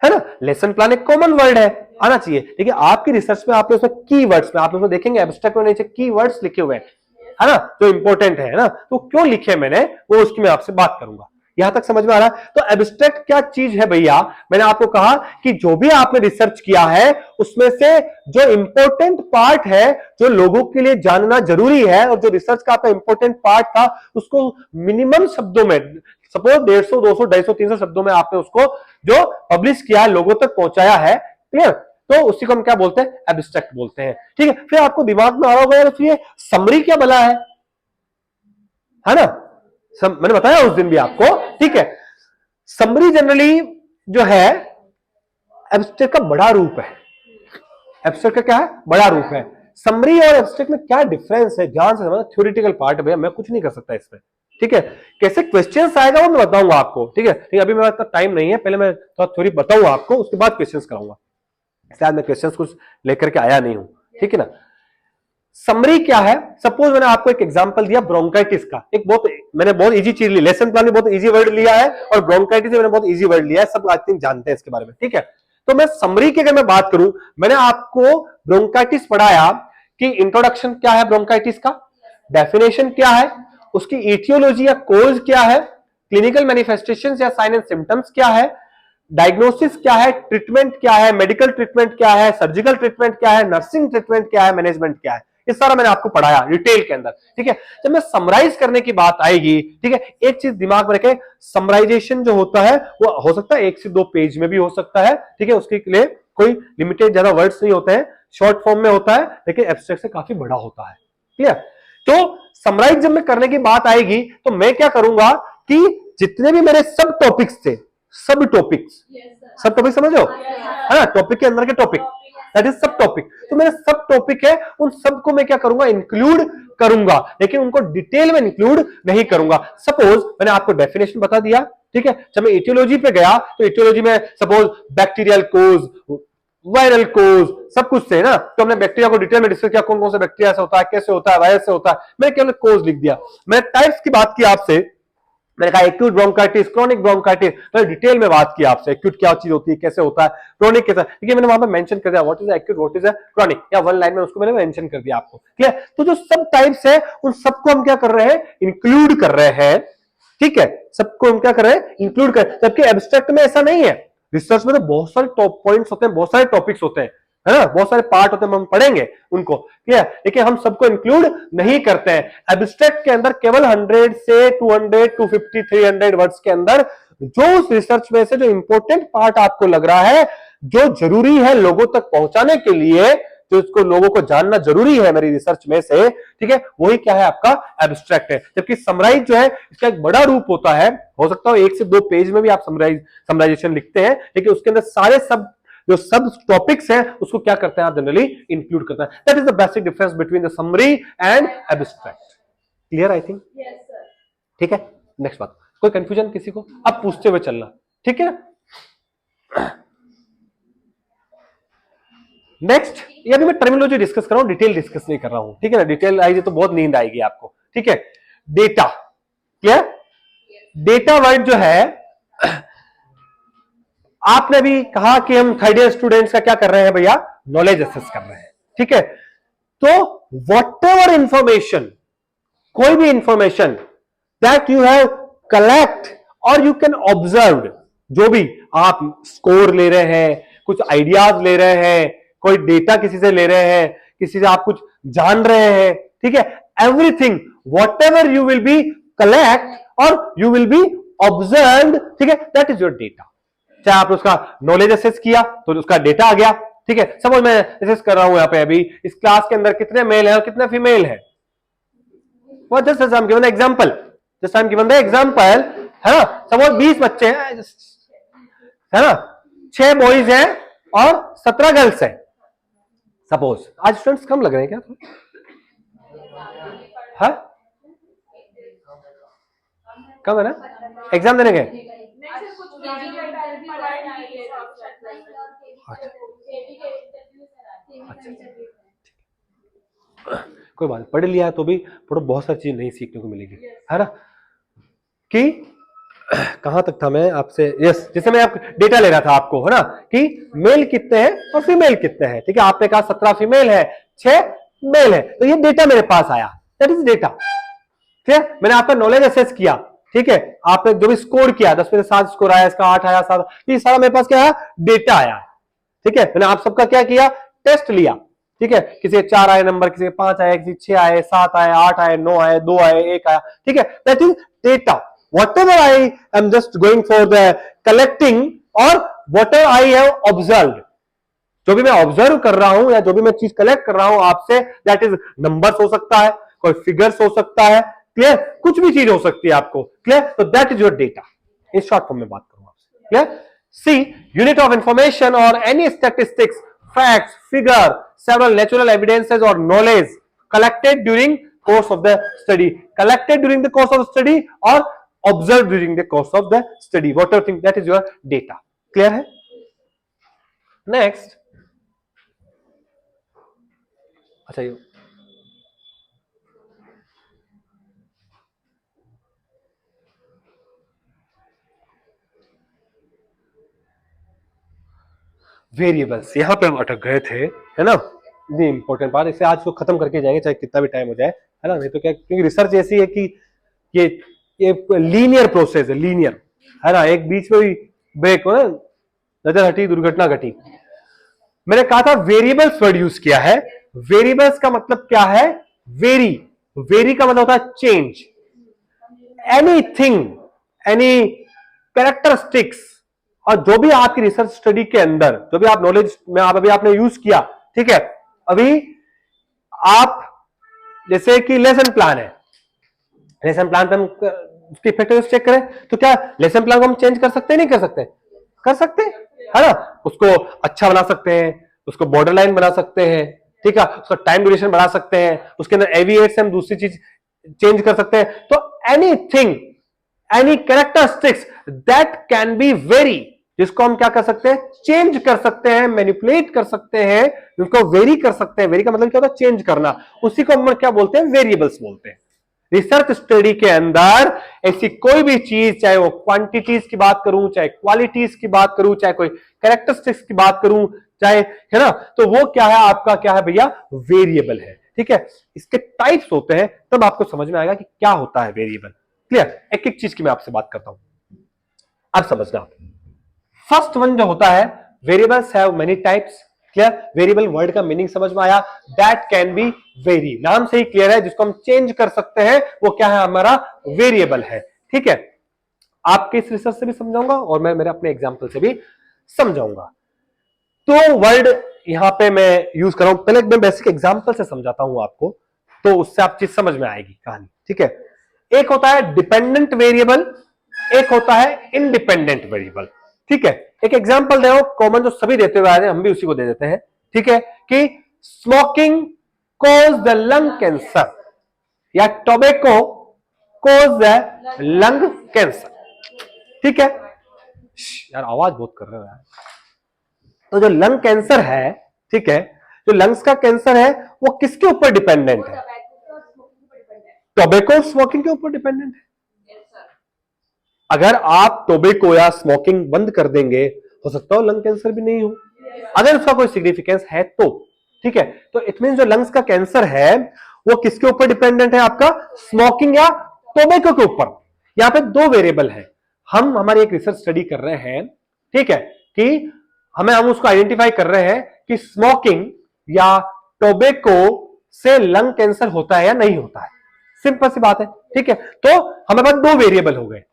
ना। लेसन प्लान एक कॉमन वर्ड है, आना चाहिए। ठीक है, आपकी रिसर्च में आपने उसमें कीवर्ड्स में आप उसमें देखेंगे एब्स्ट्रैक्ट में नीचे कीवर्ड्स लिखे हुए हैं, है ना, जो इंपॉर्टेंट है ना। तो क्यों लिखे मैंने वो उसकी मैं आपसे बात करूंगा। यहां तक समझ में आ रहा है। तो एब्स्ट्रैक्ट क्या चीज है भैया, मैंने आपको कहा कि जो भी आपने रिसर्च किया है उसमें से जो इंपॉर्टेंट पार्ट है जो लोगों के लिए जानना जरूरी है, और जो रिसर्च का आपका इंपॉर्टेंट पार्ट था उसको मिनिमम शब्दों में, सपोज 150 200 250 300 शब्दों में आपने उसको जो पब्लिश किया लोगों तक पहुंचाया है, क्लियर, तो उसी को हम क्या बोलते हैं, एब्स्ट्रैक्ट बोलते हैं। ठीक है, फिर आपको दिमाग में आ रहा होगा यार फिर ये समरी क्या भला है ना। मैंने बताया उस दिन भी आपको, ठीक है। समरी जनरली जो है एब्स्ट्रैक्ट का बड़ा रूप है। एब्स्ट्रैक्ट का क्या है, बड़ा रूप है। समरी और एब्स्ट्रैक्ट में क्या डिफरेंस है, ध्यान से समझना। थ्योरेटिकल पार्ट है भैया, मैं कुछ नहीं कर सकता इसमें, ठीक है। कैसे क्वेश्चंस आएगा वो मैं बताऊंगा आपको, ठीक है। ठीक है, अभी मेरे पास टाइम नहीं है, पहले मैं थोड़ा थ्योरी बताऊंगा आपको, उसके बाद क्वेश्चंस कराऊंगा। शायद मैं क्वेश्चंस कुछ लेकर के आया नहीं हूं, ठीक है ना। समरी क्या है, सपोज मैंने आपको एक एग्जांपल दिया ब्रोंकाइटिस का, एक मैंने बहुत इजी चीज ली, लेसन प्लान में बहुत इजी वर्ड लिया है और ब्रोंकाइटिस में मैंने बहुत इजी वर्ड लिया है, सब आई थिंक जानते हैं इसके बारे में, ठीक है। तो मैं समरी की अगर मैं बात करूं, मैंने आपको ब्रोंकाइटिस पढ़ाया कि इंट्रोडक्शन क्या है ब्रोंकाइटिस का, डेफिनेशन क्या है, उसकी इटियोलॉजी या कोज क्या है, क्लिनिकल मैनिफेस्टेशंस या साइन एंड सिम्टम्स क्या है, डायग्नोसिस क्या है, ट्रीटमेंट क्या है, मेडिकल ट्रीटमेंट क्या है, सर्जिकल ट्रीटमेंट क्या है, नर्सिंग ट्रीटमेंट क्या है, मैनेजमेंट क्या है, ये सारा मैंने आपको पढ़ाया डिटेल के अंदर, ठीक है। जब मैं समराइज करने की बात आएगी, ठीक है, एक चीज दिमाग में रखें, समराइजेशन जो होता है वो हो सकता है 1 से 2 पेज में भी हो सकता है, ठीक है। उसके लिए कोई लिमिटेड ज्यादा वर्ड्स नहीं होते हैं, शॉर्ट फॉर्म में होता है, लेकिन एब्स्ट्रैक्ट से काफी बड़ा होता है, क्लियर। तो समराइज जब मैं करने की बात आएगी तो मैं क्या करूंगा कि जितने भी मेरे सब टॉपिक्स थे, सब टॉपिक्स, सब टॉपिक समझ लो, है ना, टॉपिक के अंदर के टॉपिक, दैट इज सब टॉपिक। तो मेरे सब टॉपिक है, उन सबको मैं क्या करूंगा, इंक्लूड करूंगा, लेकिन उनको डिटेल में इंक्लूड नहीं करूंगा। सपोज मैंने आपको डेफिनेशन बता दिया, ठीक है। जब मैं इटियोलॉजी पे गया तो इटियोलॉजी में सपोज बैक्टीरियल कोज, वायरल कोज, सब कुछ से ना, तो हमने बैक्टीरिया को डिटेल में डिस्कस किया, कौन कौन से बैक्टीरिया से होता है, कैसे होता है, वायरस से होता है, मैंने केवल कोज लिख दिया। मैंने टाइप्स की बात की आपसे, मैंने कहा एक्यूट ब्रोंकाइटिस, क्रोनिक ब्रोंकाइटिस, तो डिटेल में बात की आपसे, एक्यूट क्या चीज होती है, कैसे होता है, क्रोनिक कैसा, ठीक है। मैंने वहां पे मेंशन कर दिया what is acute, what is chronic, या वन लाइन में उसको मैंने मेंशन कर दिया आपको, क्लियर। तो जो सब टाइप्स है उन सबको हम क्या कर रहे हैं, इंक्लूड कर रहे हैं, ठीक है। सबको हम क्या कर रहे हैं, इंक्लूड कर, जबकि एब्स्ट्रैक्ट में ऐसा नहीं है। रिसर्च में तो बहुत सारे टॉप पॉइंट्स होते हैं, बहुत सारे टॉपिक्स होते हैं, है ना, बहुत सारे पार्ट होते हैं, हम पढ़ेंगे उनको, क्लियर, लेकिन हम सबको इंक्लूड नहीं करते हैं। एब्स्ट्रैक्ट के अंदर केवल 100 से 200 250 300 वर्ड्स के अंदर जो उस रिसर्च में से जो इंपॉर्टेंट पार्ट आपको लग रहा है, जो जरूरी है लोगों तक पहुंचाने के लिए, जो इसको लोगों को जानना जरूरी है मेरी रिसर्च में से, ठीक है, वही क्या है, आपका एब्स्ट्रैक्ट है। जबकि समराइज जो है इसका एक बड़ा रूप होता है, हो सकता है 1 से 2 पेज में भी आप समराइजेशन लिखते हैं, लेकिन उसके अंदर सारे जो सब टॉपिक्स हैं उसको क्या करते हैं आप, जनरली इंक्लूड करते हैं। That is the basic difference between the summary and abstract. Clear I think, ठीक है। नेक्स्ट बात, कोई कंफ्यूजन किसी को, अब पूछते हुए चलना, ठीक है। नेक्स्ट, ये अभी मैं टर्मिनोलॉजी डिस्कस कर रहा हूं, डिटेल डिस्कस नहीं कर रहा हूं, ठीक है ना। डिटेल आएगी तो बहुत नींद आएगी आपको, ठीक है। Data, clear. डेटा वर्ड जो है, आपने भी कहा कि हम थर्ड ईयर स्टूडेंट्स का क्या कर रहे हैं भैया, नॉलेज असेस कर रहे हैं, ठीक है। तो वॉट एवर इंफॉर्मेशन, कोई भी information that you have collect और यू कैन ऑब्जर्व, जो भी आप स्कोर ले रहे हैं, कुछ आइडियाज ले रहे हैं, कोई डेटा किसी से ले रहे हैं, किसी से आप कुछ जान रहे हैं, ठीक है, everything what ever you will be collect और यू विल बी ऑब्जर्व, ठीक है, दैट इज योर डेटा। चाहे आप उसका नॉलेज असेस किया तो उसका डेटा आ गया, ठीक है। सपोज मैं असेस कर रहा हूं यहां पे, अभी इस क्लास के अंदर कितने मेल है और कितने फीमेल है, just I am given example, just I am given the example, है ना। सपोज 20 बच्चे हैं, है ना, 6 बॉयज हैं और 17 गर्ल्स हैं, सपोज। आज स्टूडेंट्स कम लग रहे हैं क्या, हाँ? कब है ना एग्जाम देने गए? कोई बात नहीं, पढ़ लिया है तो भी थोड़ा बहुत सारी चीज नहीं सीखने को मिलेगी, है ना? कि कहां तक था मैं आपसे, यस, जैसे मैं आप डेटा ले रहा था आपको, है ना, कि मेल कितने हैं और फीमेल कितने हैं, ठीक है? आपने कहा 17 फीमेल है, 6 मेल है, तो ये डेटा मेरे पास आया, दैट इज डेटा। ठीक है, मैंने आपका नॉलेज असेस किया, ठीक है, आपने जो भी स्कोर किया, 10 में से 7 स्कोर आया, इसका 8 आया, 7, ये सारा मेरे पास क्या आया? डेटा आया, ठीक है? मैंने आप सबका क्या किया? टेस्ट लिया, ठीक है? किसी के 4 आए नंबर, किसी के 5 आए, किसी 6 आए, 7 आए, 8 आए, 9 आए, 2 आए, 1 आया, ठीक है? That is data. whatever I am just going for the collecting or whatever I have observed, जो भी मैं ऑब्जर्व कर रहा हूं या जो भी मैं चीज कलेक्ट कर रहा हूं आपसे, दैट इज नंबर्स हो सकता है, कोई फिगर्स हो सकता है, क्लियर? कुछ भी चीज हो सकती है आपको, क्लियर? तो that is your data. In short form में बात करूं आपसे, clear? See unit of information और any statistics, facts, figure, several natural evidences और knowledge collected during course of the study, collected during the course of the study or observed during the course of the study, whatever thing, that is your data। clear है? next, अच्छा ये variables, यहां पे हम अटक गए थे, है ना? ये इंपॉर्टेंट बात, इसे आज को खत्म करके जाएंगे चाहे कितना भी टाइम हो जाए, है ना? नहीं तो क्या, क्योंकि रिसर्च ऐसी है कि ये लीनियर प्रोसेस है, लीनियर, है ना? एक बीच में भी ब्रेक हो ना, नजर हटी, दुर्घटना घटी। मैंने कहा था वेरिएबल्स वर्ड यूज किया है। वेरिएबल्स का मतलब क्या है? वेरी, वेरी का मतलब होता है चेंज, एनीथिंग, एनी कैरेक्टरिस्टिक्स, और जो भी आपकी रिसर्च स्टडी के अंदर जो भी आप नॉलेज में आप अभी आपने यूज किया, ठीक है? अभी आप जैसे कि लेसन प्लान है, लेसन प्लान पे हम उसकी इफेक्टिवनेस चेक करें तो क्या लेसन प्लान को हम चेंज कर सकते हैं? नहीं कर सकते? कर सकते हैं, है ना? उसको अच्छा बना सकते हैं, उसको बॉर्डर लाइन बना सकते हैं, ठीक है? उसका टाइम ड्यूरेशन बढ़ा सकते हैं, उसके अंदर एविएट से हम दूसरी चीज चेंज कर सकते हैं। तो anything, any characteristics that can be very, जिसको हम क्या कर सकते हैं? चेंज कर सकते हैं, मैनिपुलेट कर सकते हैं, उसको वेरी कर सकते हैं। वेरी का मतलब क्या होता है? चेंज करना। उसी को हम क्या बोलते हैं? वेरिएबल्स बोलते हैं। रिसर्च स्टडी के अंदर ऐसी कोई भी चीज, चाहे वो क्वांटिटीज की बात करूं, चाहे क्वालिटीज की बात करूं, चाहे कोई कैरेक्टरिस्टिक्स की बात करूं, चाहे, है ना, तो वो क्या है? आपका क्या है भैया? वेरिएबल है, ठीक है? इसके टाइप्स होते हैं, तब आपको समझ में आएगा कि क्या होता है वेरिएबल। क्लियर? एक एक चीज की मैं आपसे बात करता हूं, अब समझना। फर्स्ट वन जो होता है, variables have many types. Clear? Variable word का मीनिंग समझ में आया? दैट कैन बी वेरी, नाम से ही क्लियर है, जिसको हम चेंज कर सकते हैं वो क्या है? हमारा वेरिएबल है, ठीक है? आपके इस रिसर्च से भी समझाऊंगा और मैं मेरे अपने एग्जांपल से भी समझाऊंगा। तो वर्ड यहां पे मैं यूज कर रहा हूं, पहले मैं बेसिक एग्जांपल से समझाता हूं आपको, तो उससे आप चीज समझ में आएगी कहानी, ठीक है? एक होता है डिपेंडेंट वेरिएबल, एक होता है इंडिपेंडेंट वेरिएबल, ठीक है? एक एग्जांपल दे, कॉमन जो सभी देते हुए आ रहे हैं, हम भी उसी को दे देते हैं, ठीक है? कि smoking cause the lung cancer, या tobacco cause the lung cancer, ठीक है? यार आवाज बहुत कर रहे हो यार। तो जो लंग कैंसर है, ठीक है, जो लंग्स का कैंसर है, वो किसके ऊपर डिपेंडेंट है? टोबैको स्मोकिंग के ऊपर डिपेंडेंट है। अगर आप टोबैको या स्मोकिंग बंद कर देंगे, हो सकता हो लंग कैंसर भी नहीं हो, अगर उसका कोई सिग्निफिकेंस है तो, ठीक है? तो इट मीन जो लंग्स का कैंसर है वो किसके ऊपर डिपेंडेंट है? आपका स्मोकिंग या टोबैको के ऊपर। यहां पे दो वेरिएबल है, हम हमारी एक रिसर्च स्टडी कर रहे हैं, ठीक है, कि हम उसको आइडेंटिफाई कर रहे हैं कि स्मोकिंग या टोबैको से लंग कैंसर होता है या नहीं होता है। सिंपल सी बात है, ठीक है? तो हमारे पास दो वेरिएबल हो गए,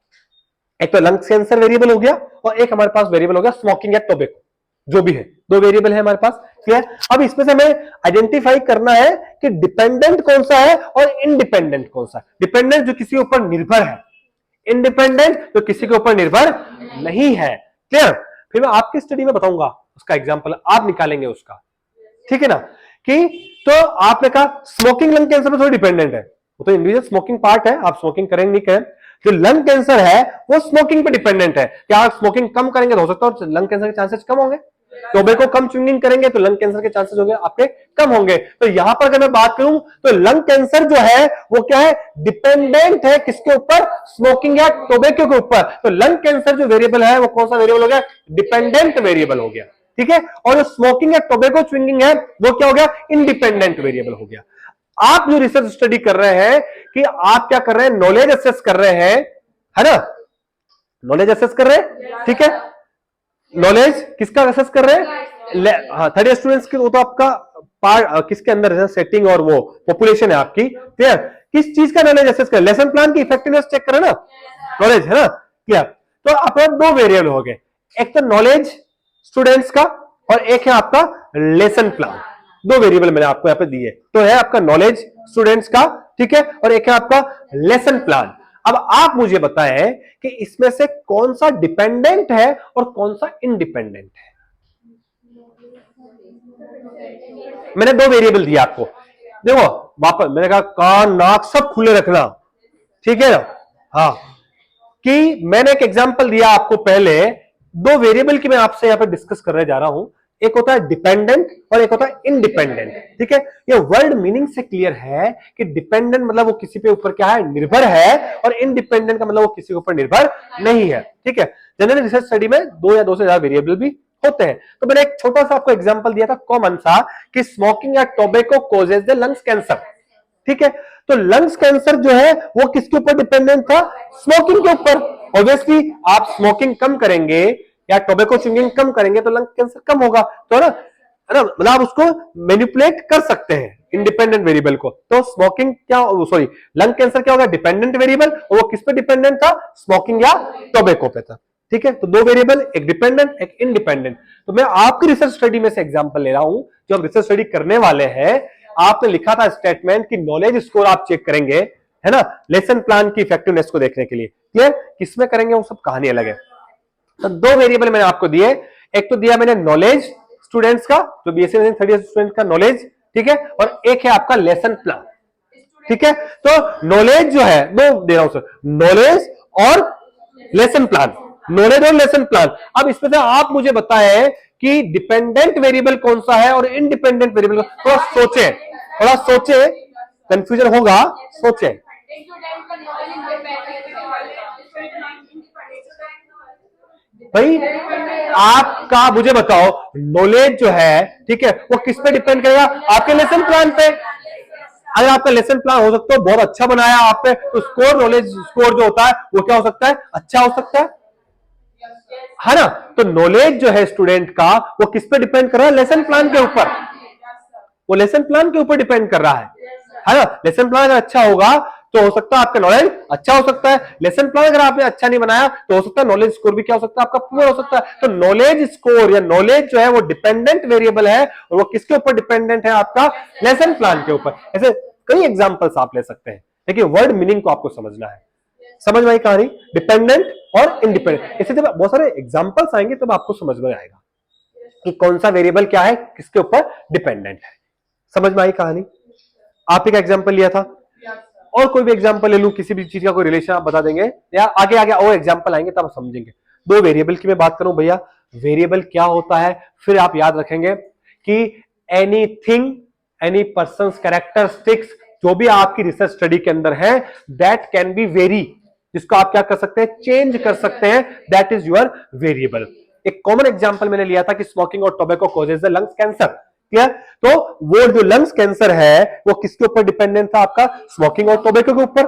एक तो लंग कैंसर वेरिएबल हो गया और एक हमारे पास वेरिएबल हो गया स्मोकिंग या टोबैको, जो भी है, दो वेरिएबल है हमारे पास। क्लियर? अब इसमें से हमें आइडेंटिफाई करना है कि डिपेंडेंट कौन सा है और इंडिपेंडेंट कौन सा है। डिपेंडेंट जो किसी ऊपर निर्भर है, इंडिपेंडेंट जो किसी के ऊपर निर्भर नहीं है। क्लियर? फिर मैं आपकी स्टडी में बताऊंगा, उसका एग्जाम्पल आप निकालेंगे उसका, ठीक है ना? कि तो आपने कहा स्मोकिंग लंग कैंसर में थोड़ी डिपेंडेंट है, वो तो इंडिविजुअल स्मोकिंग पार्ट है, आप स्मोकिंग करेंगे नहीं करें, जो लंग कैंसर है वो स्मोकिंग पे डिपेंडेंट है। क्या आप स्मोकिंग कम करेंगे तो हो सकता है लंग कैंसर के चांसेस कम होंगे, टोबैको कम च्युइंग करेंगे तो लंग कैंसर के चांसेस होंगे आपके कम होंगे। तो यहां पर अगर मैं बात करूं तो लंग कैंसर जो है वो क्या है, डिपेंडेंट है किसके ऊपर, स्मोकिंग या टोबैको के ऊपर। तो लंग कैंसर जो वेरिएबल है वो कौन सा वेरिएबल हो गया, डिपेंडेंट वेरिएबल हो गया, ठीक है। और जो स्मोकिंग या टोबैको च्युइंग है वो क्या हो गया, इंडिपेंडेंट वेरिएबल हो गया। आप जो रिसर्च स्टडी कर रहे हैं कि आप क्या कर रहे हैं, नॉलेज असेस कर रहे हैं, है ना, नॉलेज असेस कर रहे हैं, ठीक है। नॉलेज किसका असेस कर रहे हैं, हाँ, थर्ड ईयर स्टूडेंट्स की, वो तो आपका पार्ट किसके अंदर है, सेटिंग और वो पॉपुलेशन है आपकी, क्लियर। किस चीज का नॉलेज असेस कर, लेसन प्लान की इफेक्टिवनेस चेक करें ना, नॉलेज है ना, क्लियर। तो आपका दो वेरिएबल हो गए, एक तो नॉलेज स्टूडेंट्स का और एक है आपका लेसन प्लान। दो वेरिएबल मैंने आपको यहां पे दिए, तो है आपका नॉलेज स्टूडेंट्स का, ठीक है, और एक है आपका लेसन प्लान। अब आप मुझे बताएं कि इसमें से कौन सा डिपेंडेंट है और कौन सा इंडिपेंडेंट है। मैंने दो वेरिएबल दिया आपको, देखो वापस मैंने कहा कान नाक सब खुले रखना, ठीक है ना, हाँ, कि मैंने एक एग्जांपल दिया आपको पहले, दो वेरिएबल की मैं आपसे यहां पर डिस्कस करने जा रहा हूं, एक होता है डिपेंडेंट और एक होता है इंडिपेंडेंट, ठीक है। ये वर्ड मीनिंग से क्लियर है कि डिपेंडेंट मतलब वो किसी पे ऊपर क्या है, निर्भर है, और इंडिपेंडेंट का मतलब वो किसी के ऊपर निर्भर नहीं है, ठीक है। जनरल रिसर्च स्टडी में दो या दो से ज्यादा वेरिएबल भी होते हैं। तो मैंने एक छोटा सा आपको एग्जांपल दिया था कॉमन सा, कि स्मोकिंग या tobacco causes the lungs cancer, ठीक है। तो लंग्स कैंसर जो है वो किसके ऊपर डिपेंडेंट था, स्मोकिंग के ऊपर। ऑब्वियसली आप स्मोकिंग कम करेंगे या टोबैको च्युइंग कम करेंगे तो लंग कैंसर कम होगा, तो है ना, मतलब आप उसको मैनिपुलेट कर सकते हैं इंडिपेंडेंट वेरिएबल को। तो स्मोकिंग क्या, सॉरी, लंग कैंसर क्या होगा, डिपेंडेंट वेरिएबल, और वो किस पे डिपेंडेंट था, स्मोकिंग या टोबैको पे था, ठीक है। तो दो वेरिएबल, एक डिपेंडेंट एक इंडिपेंडेंट। तो मैं आपकी रिसर्च स्टडी में से एग्जांपल ले रहा हूं, जो हम रिसर्च स्टडी करने वाले हैं। आपने लिखा था स्टेटमेंट कि नॉलेज स्कोर आप चेक करेंगे, है ना, लेसन प्लान की इफेक्टिवनेस को देखने के लिए, क्लियर। किसमें करेंगे वो सब कहानी अलग है। तो दो वेरिएबल मैंने आपको दिए, एक तो दिया मैंने नॉलेज स्टूडेंट्स का, जो BSc nursing third year student का नॉलेज, ठीक है, और एक है आपका लेसन प्लान, ठीक है। तो नॉलेज जो है दो दे रहा हूं सर, नॉलेज और लेसन प्लान, नॉलेज और लेसन प्लान। अब इसमें से आप मुझे बताएं कि डिपेंडेंट वेरिएबल कौन सा है और इंडिपेंडेंट वेरिएबल, थोड़ा सोचे, थोड़ा सोचे, कंफ्यूजन होगा, सोचे। भाई आपका मुझे बताओ, नॉलेज जो है, ठीक है, वो किस पे डिपेंड करेगा, आपके लेसन प्लान पे। अगर आपका लेसन प्लान हो सकता है बहुत अच्छा बनाया आपने, तो स्कोर, नॉलेज स्कोर जो होता है वो क्या हो सकता है, अच्छा हो सकता है ना। तो नॉलेज जो है स्टूडेंट का वो किस पे डिपेंड कर रहा है, लेसन प्लान के ऊपर, वो लेसन प्लान के ऊपर डिपेंड कर रहा है ना। लेसन प्लान अगर अच्छा होगा तो हो सकता है आपका नॉलेज अच्छा हो सकता है, लेसन प्लान अगर आपने अच्छा नहीं बनाया तो हो सकता है नॉलेज स्कोर भी क्या हो सकता है, आपका पुअर हो सकता है। तो नॉलेज स्कोर या नॉलेज जो है वो डिपेंडेंट वेरिएबल है, और वो किसके ऊपर डिपेंडेंट है, आपका लेसन प्लान के ऊपर। ऐसे कई एग्जांपल्स आप ले सकते हैं, लेकिन वर्ड मीनिंग को आपको समझना है। समझ में आई कहानी, डिपेंडेंट और इंडिपेंडेंट। इससे जब बहुत सारे एग्जांपल्स आएंगे तब आपको समझ में आएगा कि कौन सा वेरिएबल क्या है, किसके ऊपर डिपेंडेंट है। समझ में आई कहानी। आप ही का एग्जांपल लिया था, और कोई भी एग्जांपल ले लूं, किसी भी चीज का कोई रिलेशन आप बता देंगे, या आगे आगे और एग्जांपल आएंगे तब आप समझेंगे। दो वेरिएबल की मैं बात करूं भैया, वेरिएबल क्या होता है, फिर आप याद रखेंगे कि एनीथिंग, एनी पर्सन्स कैरेक्टरिस्टिक्स, जो भी आपकी रिसर्च स्टडी के अंदर है, दैट कैन बी वेरी, जिसको आप क्या कर सकते हैं, चेंज कर सकते हैं, दैट इज योर वेरिएबल। एक कॉमन एग्जांपल मैंने लिया था कि स्मोकिंग और tobacco causes the lungs cancer, clear. तो वो जो लंग्स कैंसर है वो किसके ऊपर डिपेंडेंट था, आपका स्मोकिंग और टोबैको के ऊपर,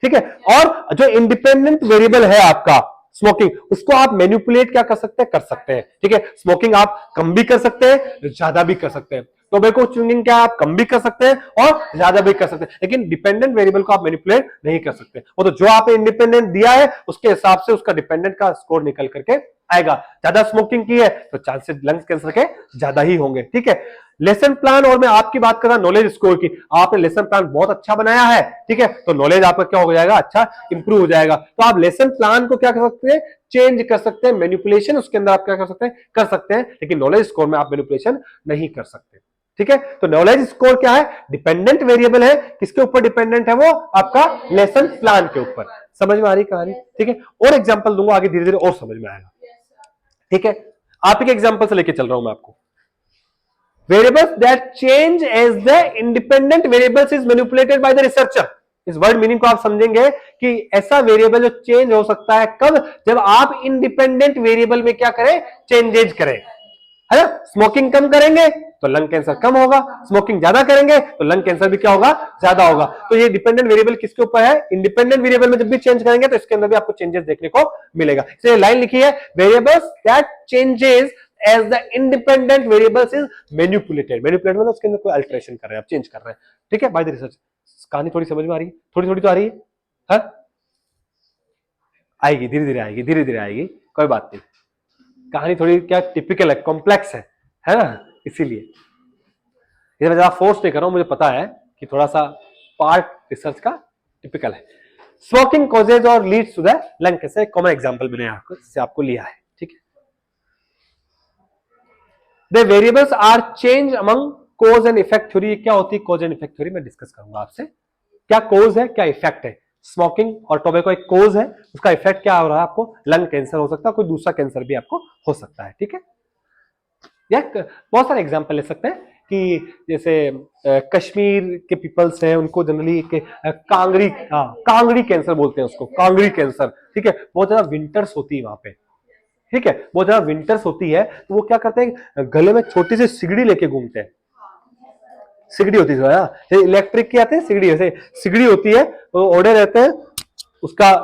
ठीक है। और जो इंडिपेंडेंट वेरिएबल है आपका स्मोकिंग, उसको आप मैनिपुलेट क्या कर सकते हैं, कर सकते हैं, ठीक है। स्मोकिंग आप कम भी कर सकते हैं, ज्यादा भी कर सकते हैं। टोबैको च्युइंग क्या आप कम भी कर सकते हैं और ज्यादा भी कर सकते हैं, लेकिन डिपेंडेंट वेरिएबल को आप मैनिपुलेट नहीं कर सकते। वो तो जो आपने इंडिपेंडेंट दिया है उसके हिसाब से उसका डिपेंडेंट का स्कोर निकल करके आएगा। ज्यादा स्मोकिंग की है तो चांसेस लंग्स कैंसर के ज्यादा ही होंगे, ठीक है। लेसन प्लान, और मैं आपकी बात कर रहा नॉलेज स्कोर की, आपने लेसन प्लान बहुत अच्छा बनाया है, ठीक है, तो नॉलेज आपका क्या हो जाएगा, अच्छा इंप्रूव हो जाएगा। तो आप लेसन प्लान को क्या कर सकते हैं, चेंज कर सकते हैं, मैनिपुलेशन उसके अंदर आप क्या कर सकते हैं, लेकिन नॉलेज स्कोर में आप मैनिपुलेशन नहीं कर सकते। ठीक है, तो नॉलेज स्कोर क्या है, डिपेंडेंट वेरिएबल है, किसके ऊपर डिपेंडेंट है वो, आपका लेसन प्लान के ऊपर। समझ में आ रही कहानी, ठीक है। और एग्जांपल दूंगा आगे, धीरे धीरे और समझ में आएगा, ठीक है। आप एक एग्जांपल से लेके चल रहा हूं मैं आपको। Variables that change as the independent variables is manipulated by the researcher. इस वर्ड मीनिंग को आप समझेंगे कि ऐसा वेरिएबल जो चेंज हो सकता है कब, जब आप इंडिपेंडेंट वेरिएबल में क्या करें, चेंजेज करें, है ना। स्मोकिंग कम करेंगे तो लंग कैंसर कम होगा, स्मोकिंग ज्यादा करेंगे तो लंग कैंसर भी क्या होगा, ज्यादा होगा। तो ये डिपेंडेंट वेरिएबल किसके ऊपर है, इंडिपेंडेंट वेरिएबल में जब भी चेंज करेंगे तो इसके अंदर भी आपको चेंजेस देखने को मिलेगा। इसलिए लाइन लिखी है, variables that changes as the independent variables is manipulated. Manipulate मतलब उसके अंदर कोई अल्टरेशन कर रहे हैं, आप चेंज कर रहे हैं, ठीक है, बाय द रिसर्च। कहानी थोड़ी समझ में आ रही है, थोड़ी थोड़ी तो आ रही है, हाँ? आएगी, धीरे धीरे आएगी, धीरे धीरे आएगी, कोई बात नहीं। कहानी थोड़ी क्या टिपिकल है, कॉम्प्लेक्स है ना, इसीलिए मैं ज्यादा फोर्स नहीं कर रहा हूं, मुझे पता है कि थोड़ा सा पार्ट रिसर्च का टिपिकल है। स्मोकिंग कॉजेज और leads to the lung cancer, common example मैंने आपको लिया है, ठीक है। The variables are change among cause and effect theory. क्या होती है कॉज एंड इफेक्ट थ्योरी, मैं डिस्कस करूंगा आपसे। क्या कॉज है, क्या इफेक्ट है। स्मोकिंग और टोबैको एक कॉज है, उसका इफेक्ट क्या हो रहा है, आपको लंग कैंसर हो सकता है, कोई दूसरा कैंसर भी आपको हो सकता है, ठीक है। या बहुत सारे एग्जांपल ले सकते हैं कि जैसे कश्मीर के पीपल्स हैं, उनको जनरली कांगड़ी, कांगड़ी कैंसर बोलते हैं उसको, कांगड़ी कैंसर, ठीक है। बहुत ज्यादा विंटर्स होती है वहां पे, ठीक है, बहुत ज्यादा विंटर्स होती है, तो वो क्या करते हैं, गले में छोटी सी सिगड़ी लेके घूमते हैं। सिगड़ी होती है, इलेक्ट्रिक की आते हैं सिगड़ी, ऐसे सिगड़ी होती है, वो ओढ़े रहते हैं, उसका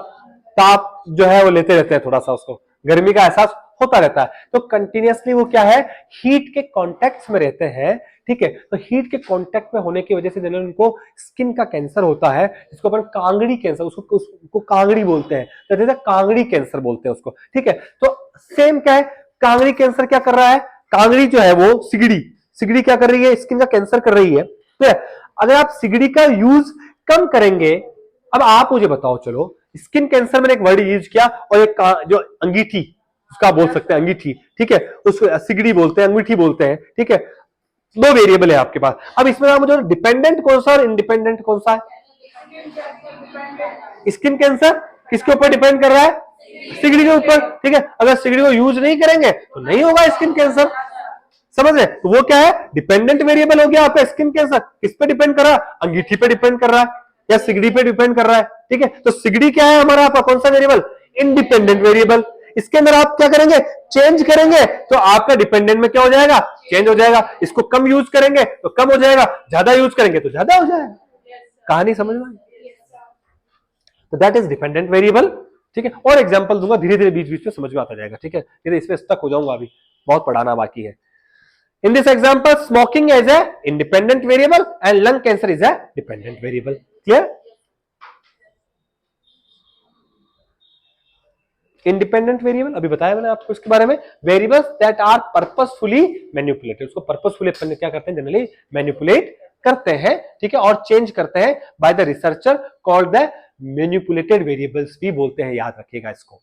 ताप जो है वो लेते रहते हैं, थोड़ा सा उसको गर्मी का एहसास होता रहता है। तो कंटिन्यूअसली वो क्या है, हीट के कांटेक्ट में रहते हैं, ठीक है। तो हीट के कांटेक्ट में होने की वजह से जनरली उनको स्किन का कैंसर होता है, जिसको अपन कांगड़ी कैंसर, उसको कांगड़ी बोलते हैं, तो जैसे कांगड़ी कैंसर बोलते हैं उसको, ठीक है। तो सेम क्या है, कांगड़ी कैंसर क्या कर रहा है, कांगड़ी जो है वो सिगड़ी क्या कर रही है, स्किन का कैंसर कर रही है। तो अगर आप सिगड़ी का यूज कम करेंगे, अब आप मुझे बताओ, चलो स्किन कैंसर में एक वर्ड यूज किया, और एक जो अंगीठी, उसका बोल सकते हैं अंगीठी, ठीक है, उसको सिगड़ी बोलते हैं, अंगीठी बोलते हैं, ठीक है। दो वेरिएबल है आपके पास। अब इसमें आप मुझे डिपेंडेंट कौन सा और इंडिपेंडेंट कौन सा है। स्किन कैंसर किसके ऊपर डिपेंड कर रहा है, सिगड़ी के ऊपर, ठीक है। अगर सिगड़ी को यूज नहीं करेंगे तो नहीं होगा स्किन कैंसर, समझ रहे। तो वो क्या है, डिपेंडेंट वेरिएबल हो गया आपका स्किन कैंसर। किस पे डिपेंड कर रहा है, अंगीठी पे डिपेंड कर रहा है या सिगड़ी पे डिपेंड कर रहा है, ठीक है। तो सिगड़ी क्या है हमारा, आपका कौन सा वेरिएबल, इंडिपेंडेंट वेरिएबल। इसके अंदर आप क्या करेंगे, चेंज करेंगे तो आपका डिपेंडेंट में क्या हो जाएगा, चेंज हो जाएगा। इसको कम यूज करेंगे तो कम हो जाएगा, ज्यादा यूज करेंगे तो ज्यादा हो जाएगा। कहानी समझ में, तो दैट इज डिपेंडेंट वेरिएबल, ठीक है। और एग्जांपल दूंगा, धीरे धीरे बीच बीच में समझ में आता जाएगा, ठीक है। इसमें स्टक हो जाऊंगा, अभी बहुत पढ़ाना बाकी है। In this example, smoking is a independent variable and lung cancer is a dependent variable. Clear? Independent variable अभी बताया मैंने आपको इसके बारे में, variables that are purposefully manipulated, उसको purposefully अपन क्या करते हैं, जनरली मैनिपुलेट करते हैं, ठीक है, और चेंज करते हैं by the researcher called the manipulated variables भी बोलते हैं, याद रखिएगा इसको।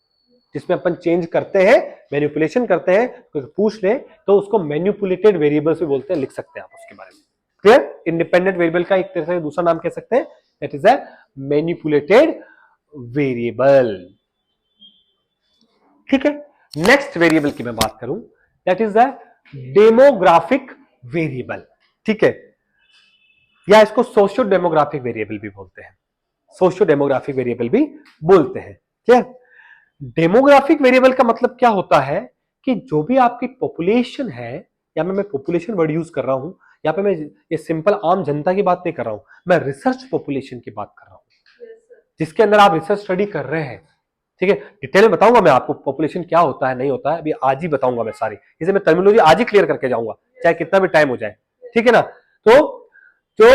जिसमें अपन चेंज करते हैं, मैनिपुलेशन करते हैं, तो पूछ ले तो उसको मैनिपुलेटेड वेरिएबल्स भी बोलते हैं, लिख सकते हैं आप उसके बारे में। क्लियर? इंडिपेंडेंट वेरिएबल का एक तरह से दूसरा नाम कह सकते हैं, that is a manipulated variable, ठीक है। नेक्स्ट वेरिएबल की मैं बात करूं, that is the demographic variable, ठीक है, या इसको सोशियो डेमोग्राफिक वेरिएबल भी बोलते हैं, सोशियो डेमोग्राफिक वेरिएबल भी बोलते हैं। क्लियर? डेमोग्राफिक वेरिएबल का मतलब क्या होता है कि जो भी आपकी पॉपुलेशन है, या मैं पॉपुलेशन वर्ड यूज कर रहा हूं, यहाँ पे मैं ये सिंपल आम जनता की बात नहीं कर रहा हूं, मैं रिसर्च पॉपुलेशन की बात कर रहा हूं, जिसके अंदर आप रिसर्च स्टडी कर रहे हैं, ठीक है। डिटेल में बताऊंगा मैं आपको पॉपुलेशन क्या होता है, नहीं होता है, अभी आज ही बताऊंगा मैं सारी, इसे मैं टर्मिनोलॉजी आज ही क्लियर करके जाऊंगा, चाहे कितना भी टाइम हो जाए, ठीक है ना। तो जो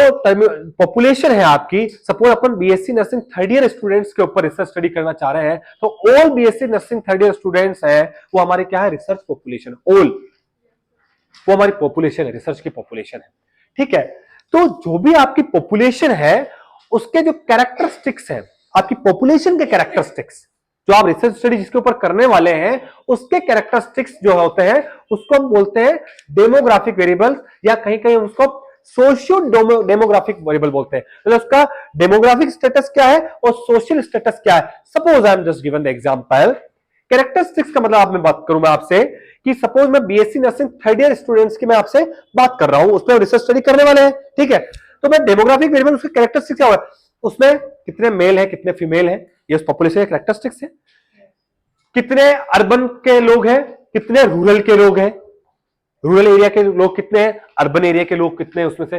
पॉपुलेशन है आपकी, सपोज अपन BSc nursing third year students के ऊपर रिसर्च स्टडी करना चाह रहे हैं, तो all BSc nursing third year students हैं, वो हमारे क्या है, रिसर्च पॉपुलेशन, ऑल वो हमारी पॉपुलेशन है, रिसर्च की पॉपुलेशन है, ठीक है। तो जो भी आपकी पॉपुलेशन है, उसके जो कैरेक्टरिस्टिक्स हैं, आपकी पॉपुलेशन के कैरेक्टरिस्टिक्स, जो आप रिसर्च स्टडी जिसके ऊपर करने वाले हैं उसके कैरेक्टरिस्टिक्स जो होते हैं उसको हम बोलते हैं डेमोग्राफिक वेरिएबल्स, या कहीं कहीं उसको सोशियो डेमोग्राफिक वेरिएबल बोलते हैं। तो उसका डेमोग्राफिक स्टेटस क्या है और सोशल स्टेटस क्या है। Suppose I am just given the example, characteristics का मतलब आप मैं बात करूं मैं आपसे कि सपोज मैं BSc nursing third year students की मैं आपसे बात कर रहा हूं, उसमें रिसर्च स्टडी करने वाले हैं, ठीक है। तो मैं डेमोग्राफिक वेरिएबल उसके कैरेक्टरिस्टिक्स क्या होगा, उसमें कितने मेल है कितने फीमेल है, ये उस पॉपुलेशन के कैरेक्टरिस्टिक्स है। कितने अर्बन के लोग हैं कितने रूरल के लोग हैं, रूरल एरिया के लोग कितने हैं, अर्बन एरिया के लोग कितने हैं, उसमें से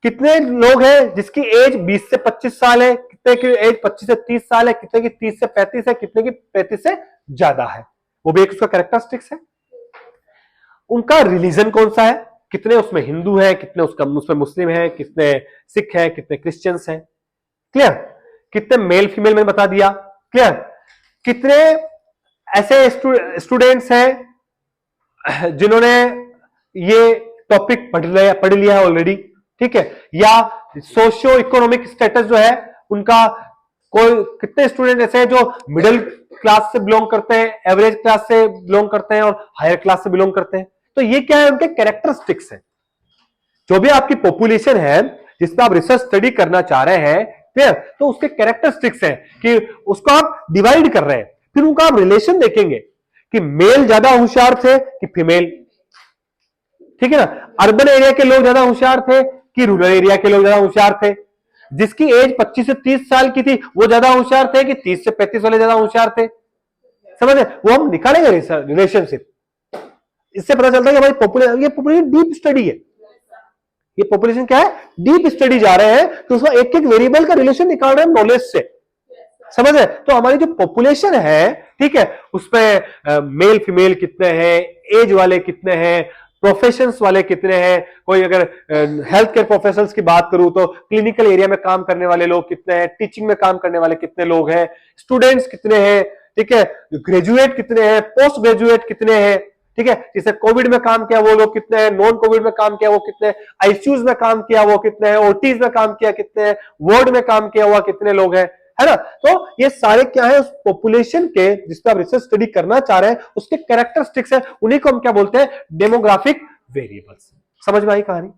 कितने लोग हैं जिसकी एज 20 से 25 साल है, कितने की एज 25 से 30 साल है, कितने की 30 से 35 है, कितने की 35 से ज्यादा है, वो भी एक उसका कैरेक्टरिस्टिक्स है। उनका रिलीजन कौन सा है, कितने उसमें हिंदू है, कितने उसमें मुस्लिम है, कितने सिख है, कितने क्रिश्चियंस हैं, क्लियर। कितने मेल फीमेल मैंने बता दिया, क्लियर। कितने ऐसे स्टूडेंट्स हैं जिन्होंने ये टॉपिक पढ़ लिया है ऑलरेडी, ठीक है, या सोशियो इकोनॉमिक स्टेटस जो है उनका, कोई कितने स्टूडेंट ऐसे हैं जो मिडिल क्लास से बिलोंग करते हैं, एवरेज क्लास से बिलोंग करते हैं और हायर क्लास से बिलोंग करते हैं। तो ये क्या है, उनके कैरेक्टरिस्टिक्स है। जो भी आपकी पॉपुलेशन है जिसमें आप रिसर्च स्टडी करना चाह रहे हैं, क्लियर, तो उसके कैरेक्टरिस्टिक्स है कि उसको आप डिवाइड कर रहे हैं, फिर उनका आप रिलेशन देखेंगे कि मेल ज्यादा होशियार थे कि फीमेल, ठीक है ना। अर्बन एरिया के लोग ज्यादा होशियार थे कि रूरल एरिया के लोग ज्यादा होशियार थे। जिसकी एज 25 से 30 साल की थी वो ज्यादा होशियार थे कि 30 से 35 वाले ज्यादा होशियार थे, समझे। वो हम निकालेंगे रिलेशनशिप, इससे पता चलता है कि भाई पॉपुलेशन डीप स्टडी है, ये पॉपुलेशन क्या है, डीप स्टडी जा रहे हैं, तो उसका एक एक वेरिएबल का रिलेशन निकाल रहे हैं नॉलेज से, समझ है। तो हमारी जो पॉपुलेशन है, ठीक है, उसमें मेल फीमेल कितने हैं, एज वाले कितने हैं, प्रोफेशंस वाले कितने हैं, कोई अगर हेल्थ केयर प्रोफेशनल्स की बात करूं तो क्लिनिकल एरिया में काम करने वाले लोग कितने हैं, टीचिंग में काम करने वाले कितने लोग हैं, स्टूडेंट्स कितने हैं, ठीक है, ग्रेजुएट कितने हैं, पोस्ट ग्रेजुएट कितने हैं, ठीक है, जिसे कोविड में काम किया वो लोग कितने हैं, नॉन कोविड में काम किया वो कितने हैं, आईसीयूज में काम किया वो कितने हैं, ओटीज में काम किया कितने हैं, वार्ड में काम किया हुआ कितने लोग हैं, है ना। तो ये सारे क्या है, उस पॉपुलेशन के जिसपे आप रिसर्च स्टडी करना चाह रहे हैं उसके कैरेक्टरिस्टिक्स है, उन्हीं को हम क्या बोलते हैं, डेमोग्राफिक वेरिएबल्स। समझ में आई कहानी।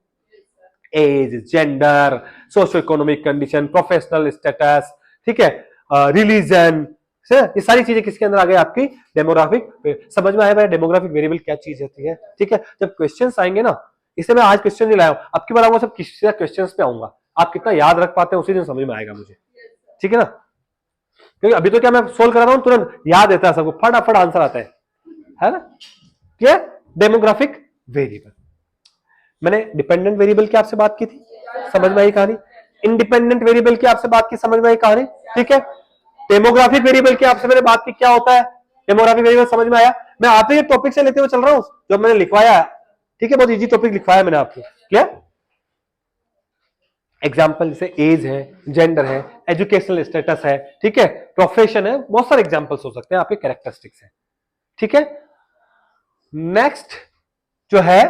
Age, gender, socio economic condition, professional status, ठीक है, रिलीजन, ये सारी चीजें किसके अंदर आ गई, आपकी डेमोग्राफिक। समझ में आया भाई डेमोग्राफिक वेरिएबल क्या चीज होती है, ठीक है। जब क्वेश्चंस आएंगे ना, इसे मैं आज क्वेश्चन नहीं लाया हूं, अब की बार आपको सब क्वेश्चंस पे आऊंगा, आप कितना याद रख पाते हैं उसी दिन समझ में आएगा मुझे, ठीक है ना। क्योंकि अभी तो क्या मैं सोल्व कर रहा हूं तुरंत याद देता है सबको, फटाफट आंसर आता है ना। क्या डेमोग्राफिक वेरिएबल, मैंने डिपेंडेंट वेरिएबल की आपसे बात की थी, समझ में आई कहानी। इंडिपेंडेंट वेरिएबल की आपसे बात की, समझ में आई कहानी, ठीक है। डेमोग्राफिक वेरिएबल की आपसे मैंने बात की, क्या होता है डेमोग्राफिक वेरिएबल, समझ में आया। मैं आप ही टॉपिक से लेते हुए चल रहा हूं जो मैंने लिखवाया है, ठीक है, बहुत इजी टॉपिक लिखवाया मैंने आपको, क्या एग्जाम्पल जैसे एज है, जेंडर है, एजुकेशनल स्टेटस है, ठीक है, प्रोफेशन है, बहुत सारे एग्जाम्पल्स हो सकते हैं, आपके कैरेक्टरिस्टिक्स है, ठीक है। नेक्स्ट जो है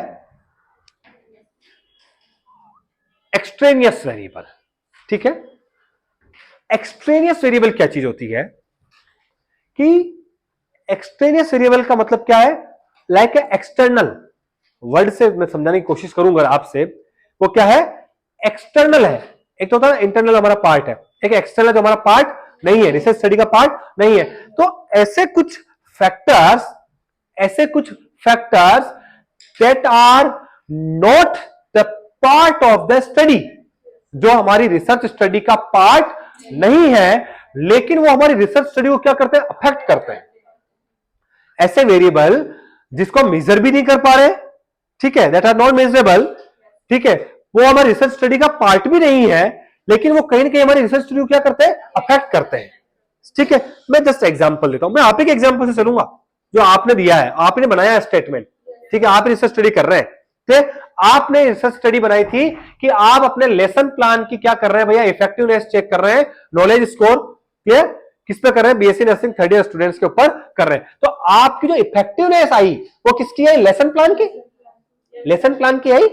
एक्सट्रेनियस वेरिएबल, ठीक है। एक्सट्रेनियस वेरिएबल क्या चीज होती है कि एक्सट्रेनियस वेरिएबल का मतलब क्या है, लाइक एक्सटर्नल वर्ड से मैं समझाने की कोशिश करूंगा आपसे, वो क्या है, एक्सटर्नल है। एक तो होता है इंटरनल हमारा पार्ट है, एक एक्सटर्नल जो हमारा पार्ट नहीं है, रिसर्च स्टडी का पार्ट नहीं है। तो ऐसे कुछ factors that are not the part of the study, जो हमारी रिसर्च स्टडी का पार्ट नहीं है लेकिन वो हमारी रिसर्च स्टडी को क्या करते हैं, अफेक्ट करते हैं। ऐसे वेरिएबल जिसको मेजर भी नहीं कर पा रहे, ठीक है, दैट आर नॉट मेजरेबल, ठीक है, वो हमारी रिसर्च स्टडी का पार्ट भी नहीं है लेकिन वो कहीं ना कहीं हमारी रिसर्च स्टडी को क्या करते हैं, अफेक्ट करते हैं, ठीक है। मैं जस्ट एग्जांपल देता हूं, मैं आप ही के एग्जांपल से चलूंगा जो आपने दिया है, आपने बनाया है स्टेटमेंट, ठीक है, आप रिसर्च स्टडी कर रहे हैं, ठीक है। आपने रिसर्च स्टडी बनाई थी कि आप अपने लेसन प्लान की क्या कर रहे हैं भैया, इफेक्टिवनेस चेक कर रहे हैं, नॉलेज स्कोर, क्लियर, किस पे कर रहे हैं, BSc nursing third year students के ऊपर कर रहे हैं। तो आपकी जो इफेक्टिवनेस आई वो किसकी आई, लेसन प्लान की, लेसन प्लान की आई,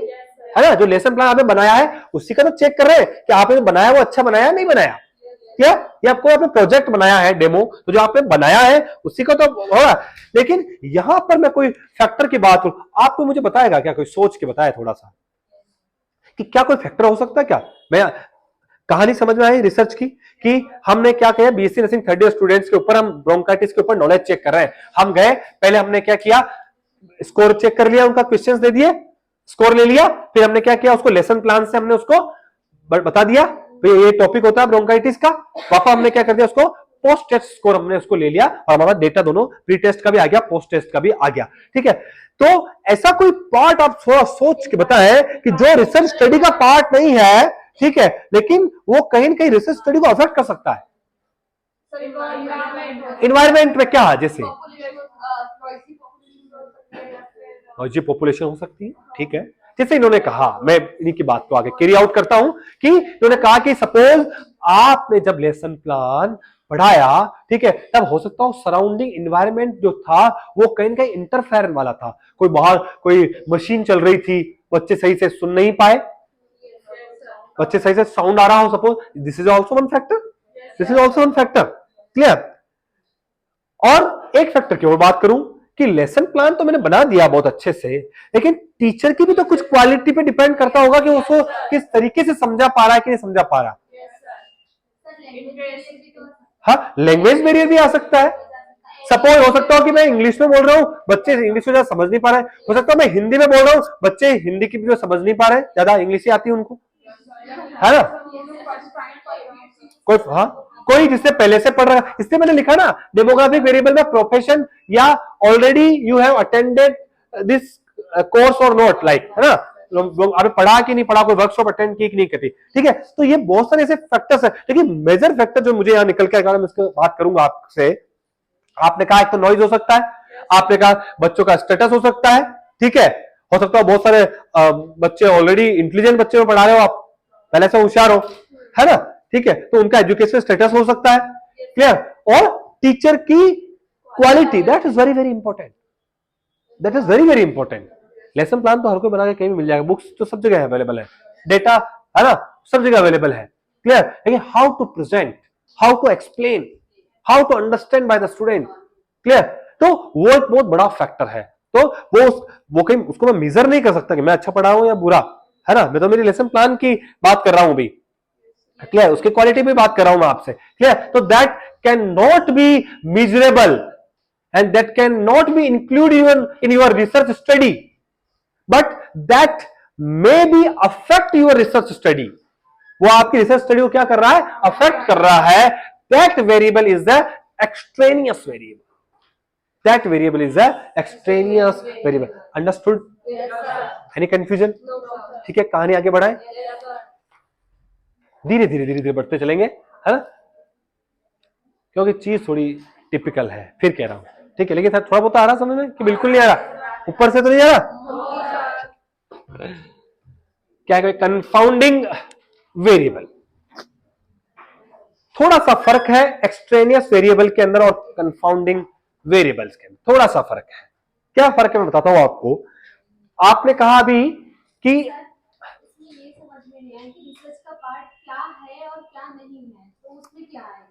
है ना। जो लेसन प्लान आपने बनाया है उसी का तो चेक कर रहे हैं कि आपने बनाया वो अच्छा बनाया नहीं बनाया, क्या ये आपको आपने प्रोजेक्ट बनाया है डेमो, तो जो आपने बनाया है उसी का तो होगा। लेकिन यहां पर मैं कोई फैक्टर की बात करूं, आपको मुझे बताएगा क्या, कोई सोच के बताया थोड़ा सा कि क्या कोई फैक्टर हो सकता है क्या? मैं कहानी समझ में आई रिसर्च की कि हमने क्या किया, BSc nursing third year students के ऊपर हम ब्रोंकाइटिस के ऊपर नॉलेज चेक कर रहे हैं। हम गए, पहले हमने क्या किया, स्कोर चेक कर लिया, उनका क्वेश्चंस दे दिए, स्कोर ले लिया, फिर हमने क्या किया, उसको लेसन प्लान से हमने उसको बता दिया, फिर ये टॉपिक होता है ब्रोंकाइटिस का। पापा हमने क्या कर दिया, उसको पोस्ट टेस्ट स्कोर हमने उसको ले लिया और हमारा डेटा दोनों प्री टेस्ट का भी आ गया, पोस्ट टेस्ट का भी आ गया। ठीक है, तो ऐसा कोई पार्ट आप थोड़ा सोच के बताएं कि जो रिसर्च स्टडी का पार्ट नहीं है, ठीक है, लेकिन वो कहीं ना कहीं रिसर्च स्टडी को अफेक्ट कर सकता है। इन्वायरमेंट में क्या, जैसे जी पॉपुलेशन हो सकती है, ठीक है, जैसे इन्होंने कहा, मैं इन्हीं की बात को आगे कैरी आउट करता हूं कि इन्होंने कहा कि सपोज आपने जब लेसन प्लान पढ़ाया, ठीक है, तब हो सकता हो सराउंडिंग इन्वायरमेंट जो था वो कहीं ना कहीं इंटरफेयर वाला था, कोई बाहर कोई मशीन चल रही थी, बच्चे सही से सुन नहीं पाए, बच्चे सही से साउंड आ रहा हो, suppose this is also one factor, this is also one factor, clear. और एक फैक्टर की और बात करूं कि लेसन प्लान तो मैंने बना दिया बहुत अच्छे से, लेकिन टीचर की भी तो कुछ क्वालिटी पे डिपेंड करता होगा कि उसको किस तरीके से समझा पा रहा है कि नहीं समझा पा रहा। हाँ, लैंग्वेज बैरियर भी आ सकता है। सपोज हो सकता हो कि मैं इंग्लिश में बोल रहा हूँ, बच्चे इंग्लिश में ज्यादा समझ नहीं पा रहे, हो सकता है मैं हिंदी में बोल रहा हूँ, बच्चे हिंदी की भी समझ नहीं पा रहे, ज्यादा इंग्लिश ही आती है उनको, है ना। कोई हाँ, कोई जिससे पहले से पढ़ रहा है, इसलिए मैंने लिखा ना डेमोग्राफिक वेरिएबल में प्रोफेशन या already you have attended this course और नॉट, लाइक, है ना, अभी पढ़ा कि नहीं पढ़ा, कोई वर्कशॉप अटेंड की कि नहीं करी, ठीक है। तो ये बहुत सारे ऐसे फैक्टर्स है, लेकिन मेजर फैक्टर जो मुझे यहां निकल के आएगा, मैं इसकी बात करूंगा आपसे। आपने कहा एक तो नॉइज हो सकता है, आपने कहा बच्चों का स्टेटस हो सकता है, ठीक है, हो सकता है बहुत सारे बच्चे ऑलरेडी इंटेलिजेंट बच्चे में पढ़ा रहे हो, आप पहले से होशियार हो, है ना, ठीक है, तो उनका एजुकेशन स्टेटस हो सकता है, क्लियर। और टीचर की quality, that is very very important, that is very very important. Lesson plan तो हर कोई बना के कहीं भी मिल जाएगा, बुक्स तो सब जगह अवेलेबल है, डेटा, है ना, सब जगह अवेलेबल है, क्लियर। लेकिन how to present, how to explain, how to understand by the student, clear, तो वो एक बहुत बड़ा फैक्टर है। तो वो कहीं उसको मैं मेजर नहीं कर सकता कि मैं अच्छा पढ़ा हूं या बुरा, है ना, मैं तो मेरी लेसन प्लान की बात कर रहा हूं भी, क्लियर, उसकी क्वालिटी भी बात कर रहा हूं मैं आपसे, क्लियर। तो that can not be measurable and that can not be include even in your research study, but that may be affect your research study. वो आपकी रिसर्च स्टडी को क्या कर रहा है, अफेक्ट कर रहा है। That variable is the extraneous variable, that variable is the extraneous variable. Understood? Any confusion? ठीक है, कहानी आगे बढ़ाएं, धीरे धीरे धीरे धीरे बढ़ते चलेंगे, है ना, क्योंकि चीज थोड़ी टिपिकल है, फिर कह रहा हूं, ठीक है, लेकिन थोड़ा बहुत आ रहा समझ में कि बिल्कुल नहीं आ रहा, ऊपर से तो नहीं आ रहा। क्या है, कंफाउंडिंग वेरिएबल, थोड़ा सा फर्क है एक्सट्रेनियस वेरिएबल के अंदर और कंफाउंडिंग वेरिएबल्स के अंदर, थोड़ा सा फर्क है। क्या फर्क है मैं बताता हूं आपको। आपने कहा अभी कि ये समझ में नहीं आया कि रिसर्च का पार्ट क्या है और क्या नहीं है, तो उसमें क्या आएगा?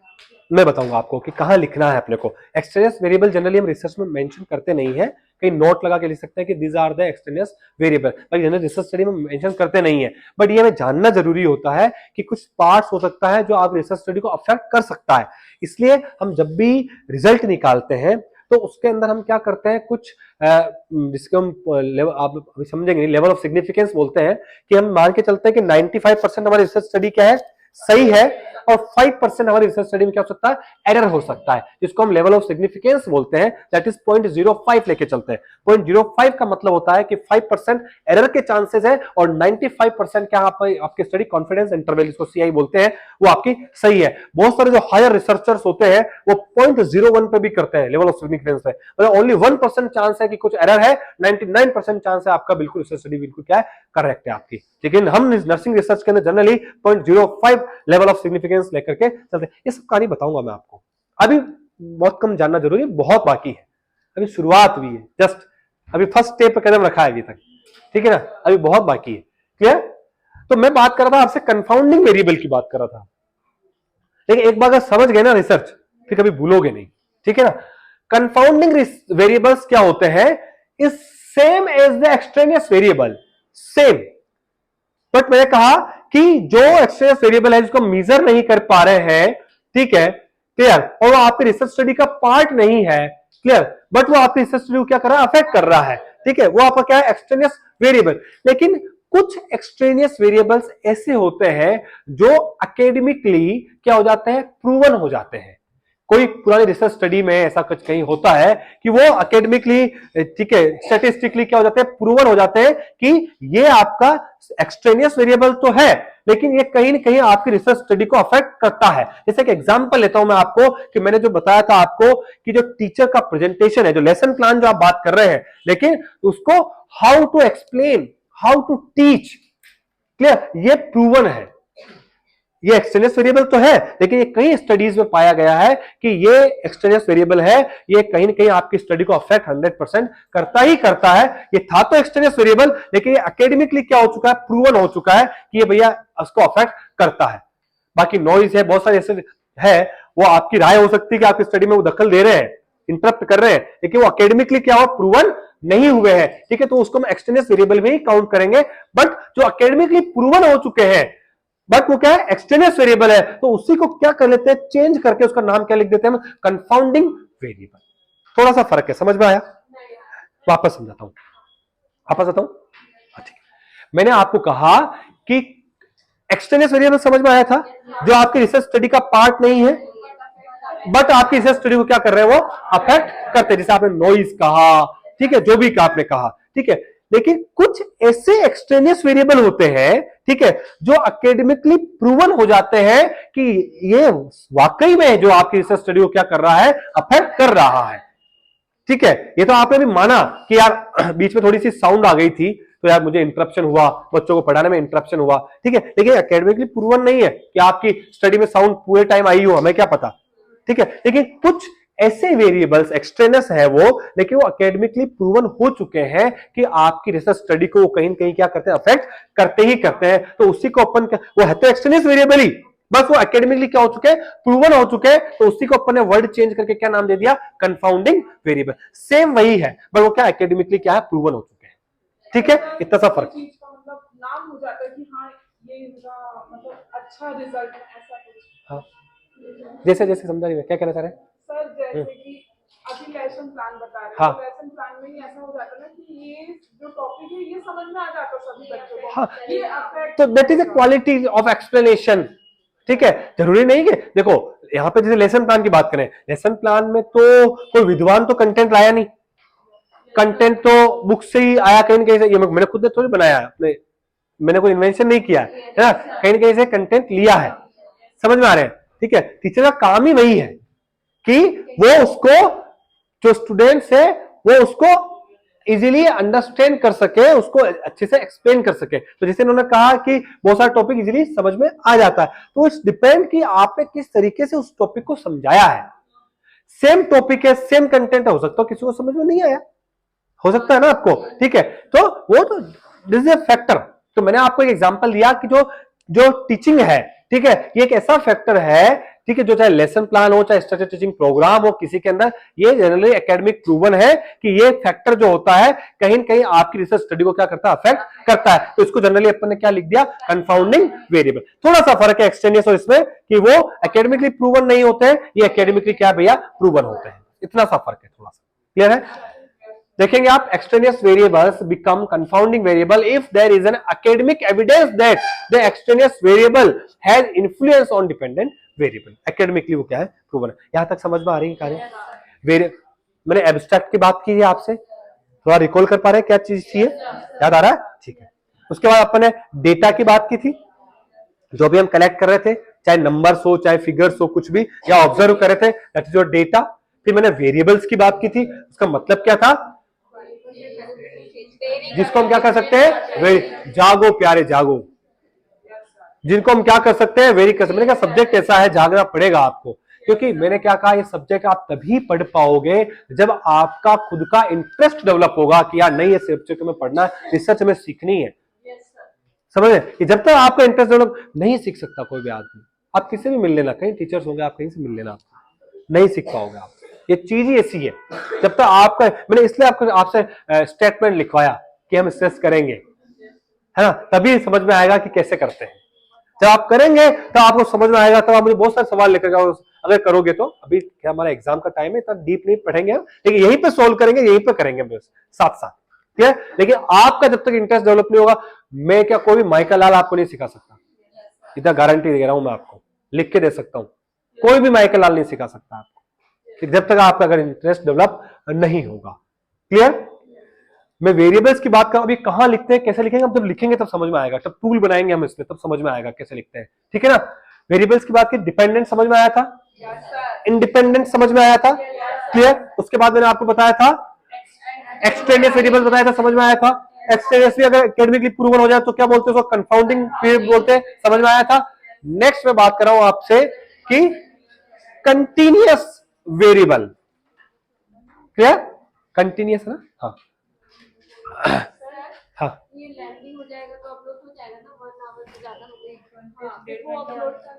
मैं बताऊंगा आपको कि कहां लिखना है अपने को। एक्सट्रेनियस वेरिएबल जनरली हम रिसर्च में मेंशन करते नहीं है, कहीं नोट लगा के लिख सकते हैं कि these are the extraneous variable, पर जनरल रिसर्च स्टडी में मेंशन करते नहीं है। बट ये हमें जानना जरूरी होता है कि कुछ पार्ट्स हो सकता है जो आप रिसर्च स्टडी को अफेक्ट कर सकता है। इसलिए हम जब भी रिजल्ट निकालते हैं तो उसके अंदर हम क्या करते हैं, कुछ जिसको हम आप अभी समझेंगे, लेवल ऑफ सिग्निफिकेंस बोलते हैं, कि हम मान के चलते हैं कि 95% हमारी रिसर्च स्टडी क्या है, सही है, और 5% हमारी रिसर्च स्टडी में क्या हो सकता है, एरर हो सकता है, जिसको हम लेवल ऑफ सिग्निफिकेंस बोलते हैं, दैट इज 0.05 लेके चलते हैं। 0.05 का मतलब होता है कि 5% एरर के चांसेस है और 95% क्या आपके स्टडी कॉन्फिडेंस इंटरवल, इसको सीआई बोलते हैं, वो आपकी सही है। बहुत सारे जो हायर रिसर्चर्स होते हैं वो 0.01 पे भी करते हैं लेवल ऑफ सिग्निफिकेंस पे, मतलब ओनली 1% चांस है कि कुछ एरर है, 99% चांस है आपका बिल्कुल रिसर्च स्टडी बिल्कुल क्या है, करेक्ट है आपकी। लेकिन हम नर्सिंग रिसर्च के अंदर जनरली 0.05 लेवल ऑफ सिग्निफिकेंस लेकर के चलते। ये सब कहानी बताऊंगा मैं आपको, अभी बहुत कम जानना जरूरी है, बहुत बाकी है, अभी शुरुआत हुई है, जस्ट अभी फर्स्ट स्टेप पे कदम रखा है अभी तक, ठीक है ना, अभी बहुत बाकी है, क्लियर। तो मैं बात कर रहा था आपसे कंफाउंडिंग वेरिएबल की बात कर रहा था लेकिन एक बार अगर समझ गए ना रिसर्च, फिर कभी भूलोगे नहीं, ठीक है ना। कंफाउंडिंग वेरिएबल्स क्या होते हैं, is same as the extraneous variable, same. But मैंने कहा कि जो एक्सट्रेनियस वेरिएबल है जिसको मेजर नहीं कर पा रहे हैं, ठीक है, क्लियर, और वो आपके रिसर्च स्टडी का पार्ट नहीं है, क्लियर, बट वो आपकी रिसर्च स्टडी को क्या कर रहा है, अफेक्ट कर रहा है, ठीक है, वो आपका क्या है, एक्सट्रेनियस वेरिएबल। लेकिन कुछ एक्सट्रेनियस वेरिएबल्स ऐसे होते हैं जो एकेडमिकली क्या हो जाते हैं, प्रूवन हो जाते हैं। कोई पुरानी रिसर्च स्टडी में ऐसा कुछ कहीं होता है कि वो एकेडमिकली, ठीक है, स्टैटिस्टिकली क्या हो जाते हैं, प्रूवन हो जाते हैं कि ये आपका एक्सट्रेनियस वेरिएबल तो है, लेकिन ये कहीं ना कहीं आपकी रिसर्च स्टडी को अफेक्ट करता है। जैसे कि एग्जांपल लेता हूं मैं आपको, कि मैंने जो बताया था आपको कि जो टीचर का प्रेजेंटेशन है, जो लेसन प्लान जो आप बात कर रहे हैं, लेकिन उसको how to explain, how to teach, clear, ये प्रूवन है। ये एक्सट्रेनियस वेरिएबल तो है, लेकिन ये कई स्टडीज में पाया गया है कि ये एक्सट्रेनियस वेरिएबल है, ये कहीं ना कहीं आपकी स्टडी को अफेक्ट 100% करता ही करता है। ये था तो एक्सट्रेनियस वेरिएबल, लेकिन ये एकेडमिकली क्या हो चुका है, प्रूवन हो चुका है कि ये भैया उसको अफेक्ट करता है। बाकी नॉइज है, बहुत सारे ऐसे है, वो आपकी राय हो सकती है कि आपकी स्टडी में वो दखल दे रहे हैं, इंटरप्ट कर रहे हैं, लेकिन वो एकेडमिकली क्या हो, प्रूवन नहीं हुए हैं, ठीक है, तो उसको हम एक्सट्रेनियस वेरिएबल में ही काउंट करेंगे। बट जो एकेडमिकली प्रूवन हो चुके हैं, बट वो क्या है, एक्सट्रेनियस वेरिएबल है, तो उसी को क्या कर लेते हैं, चेंज करके उसका नाम क्या लिख देते हैं, कंफाउंडिंग वेरिएबल। थोड़ा सा फर्क है, समझ में आया? वापस समझाता हूं, वापस आता हूं। ठीक, मैंने आपको कहा कि एक्सट्रेनियस वेरिएबल समझ में आया था, जो आपकी रिसर्च स्टडी का पार्ट नहीं है, बट आपकी रिसर्च स्टडी को क्या कर रहे हैं, वो अफेक्ट करते हैं, जैसे आपने नॉइज कहा, ठीक है, जो भी आपने कहा, ठीक है। लेकिन कुछ ऐसे एक्सट्रेनियस वेरिएबल होते हैं, ठीक है, जो एकेडमिकली प्रूवन हो जाते हैं कि ये वाकई में जो आपकी रिसर्च स्टडी को क्या कर रहा है, अफेक्ट कर रहा है, ठीक है। ये तो आपने भी माना कि यार बीच में थोड़ी सी साउंड आ गई थी, तो यार मुझे इंटरप्शन हुआ, बच्चों को पढ़ाने में इंटरप्शन हुआ, ठीक है, लेकिन एकेडमिकली प्रूवन नहीं है कि आपकी स्टडी में साउंड पूरे टाइम आई हो, हमें क्या पता, ठीक है। लेकिन कुछ ऐसे वेरिएबल्स एक्सट्रेनस है वो, लेकिन वो एकेडमिकली प्रूवन हो चुके हैं कि आपकी रिसर्च स्टडी को कहीं ना कहीं क्या करते हैं, अफेक्ट करते ही करते हैं, तो उसी को अपन, वो है तो एक्सट्रेनस वेरिएबल ही, बस वो एकेडमिकली क्या हो चुके हैं, प्रूवन हो चुके हैं, तो उसी को अपन ने वर्ड चेंज करके क्या नाम दे दिया, कंफाउंडिंग वेरिएबल। सेम वही है, बट वो क्या एकेडमिकली क्या है, प्रूवन हो चुके हैं, ठीक है, इतना सा फर्क। मतलब नाम हो जाता है कि हाँ ये इनका मतलब अच्छा रिजल्ट है, ऐसा कुछ। हाँ, जैसे जैसे समझा नहीं, मैं क्या कहना चाह रहे हैं सर, जैसे कि अभी लेसन प्लान बता रहे हैं, हाँ, तो लेसन प्लान में ही ऐसा हो जाता है ना कि ये जो टॉपिक है ये समझ में आ जाता है सभी बच्चों को, हाँ, ये अफेक्ट, तो that is a quality of explanation, ठीक है। जरूरी नहीं कि देखो यहाँ पे जैसे लेसन प्लान की बात करें, लेसन प्लान में तो कोई विद्वान तो कंटेंट लाया नहीं, कंटेंट तो बुक से ही आया, कहीं ना कहीं से, ये मैंने खुद ने थोड़ी बनाया है, अपने, मैंने कोई इन्वेंशन नहीं किया है ना, कहीं ना कहीं से कंटेंट लिया है, समझ में आ रहे हैं, ठीक है। टीचर का काम ही वही है कि वो उसको, जो स्टूडेंट्स है वो उसको इजीली अंडरस्टैंड कर सके, उसको अच्छे से एक्सप्लेन कर सके। तो जैसे उन्होंने कहा कि बहुत सारा टॉपिक इजीली समझ में आ जाता है, तो इट्स डिपेंड कि आपने किस तरीके से उस टॉपिक को समझाया है। सेम टॉपिक है, सेम कंटेंट है, हो सकता है किसी को समझ में नहीं आया, हो सकता है ना आपको, ठीक है, तो वो तो दिस इज ए फैक्टर। तो मैंने आपको एक एग्जांपल दिया कि जो जो टीचिंग है, ठीक है, ये एक ऐसा फैक्टर है, ठीक है, जो चाहे लेसन प्लान हो, चाहे स्ट्रक्चर टीचिंग प्रोग्राम हो, किसी के अंदर ये जनरली एकेडमिक प्रूवन है कि ये फैक्टर जो होता है कहीं ना कहीं आपकी रिसर्च स्टडी को क्या करता है, अफेक्ट करता है। तो इसको जनरली अपन ने क्या लिख दिया, कंफाउंडिंग वेरिएबल। थोड़ा सा फर्क है एक्सटेनियस और इसमें कि वो एकेडमिकली प्रूवन नहीं होते हैं, ये एकेडमिकली क्या भैया, प्रूवन होते हैं, इतना सा फर्क है, थोड़ा सा क्लियर है। देखेंगे आप, extraneous variables become confounding variable if there is an academic evidence that the extraneous variable has influence on dependent variable। academically वो क्या है, proven है। यहां तक समझ में आ रही है कार्य? मैंने एब्स्ट्रैक्ट की बात की है आपसे, थोड़ा रिकॉल कर पा रहे हैं क्या चीज थी, याद आ रहा है, ठीक है। उसके बाद अपन ने डेटा की बात की थी, जो भी हम कलेक्ट कर रहे थे, चाहे नंबर्स हो, चाहे फिगर्स हो, कुछ भी, या ऑब्जर्व कर रहे थे, दैट इज योर डेटा। फिर मैंने वेरिएबल्स की बात की थी, उसका मतलब क्या था, जिसको हम क्या कर सकते हैं, जागो प्यारे जागो, जिनको हम क्या कर सकते हैं, वेरी कर सकते हैं। मैंने कहा सब्जेक्ट ऐसा है, जागना पड़ेगा आपको, क्योंकि मैंने क्या कहा, ये सब्जेक्ट आप तभी पढ़ पाओगे जब आपका खुद का इंटरेस्ट डेवलप होगा कि यार नहीं, ये सब्जेक्ट में पढ़ना, रिसर्च में सीखनी है, समझ रहे। जब तक आपका इंटरेस्ट डेवलप नहीं, सीख सकता कोई भी आदमी, आप किसी भी मिल लेना, कहीं टीचर्स होंगे, आप कहीं से मिल लेना, नहीं सीख पाओगे आप। ये चीज ही ऐसी है, जब तक आपका, मैंने इसलिए आपको आपसे स्टेटमेंट लिखवाया कि हम स्ट्रेस करेंगे, है ना, तभी समझ में आएगा कि कैसे करते हैं। जब आप करेंगे तो आपको समझ में आएगा, तब आप मुझे बहुत सारे सवाल लेकर जाओ अगर करोगे तो। अभी क्या हमारा एग्जाम का टाइम है, इतना डीप नहीं पढ़ेंगे हम, लेकिन यहीं पे सोल्व करेंगे, यहीं पे करेंगे बस साथ साथ, ठीक है। लेकिन आपका जब तक इंटरेस्ट डेवलप नहीं होगा, मैं क्या कोई भी माइकल लाल आपको नहीं सिखा सकता, इतना गारंटी दे रहा हूं मैं आपको, लिख के दे सकता हूं, कोई भी माइकल लाल नहीं सिखा सकता आपको, जब तक आपका अगर इंटरेस्ट डेवलप नहीं होगा। क्लियर। मैं वेरिएबल्स की बात करूं, अभी कहां लिखते हैं, कैसे लिखेंगे, हम जब लिखेंगे तब समझ में आएगा, तब टूल बनाएंगे हम इसमें, तब समझ में आएगा कैसे लिखते हैं, ठीक है ना। वेरिएबल्स की बात की, डिपेंडेंट समझ में आया था, इंडिपेंडेंट समझ में आया था, क्लियर। उसके बाद मैंने आपको बताया था एक्सटेंडेड वेरिएबल बताया था, समझ में आया था। एक्सटेंडेड अगर एकेडमिकली प्रूवन हो जाए तो क्या बोलते हैं उसको, कंफाउंडिंग पीरियड बोलते हैं, समझ में आया था। नेक्स्ट मैं बात कर रहा हूं आपसे कि कंटिन्यूअस वेरिएबल, क्लियर, कंटिन्यूअस है ना, हाँ हाँ। ये लैंडिंग हो जाएगा तो अपलोड हो जाएगा ना, 1 आवर से ज्यादा हो गई, हाँ, तो वो अपलोड कर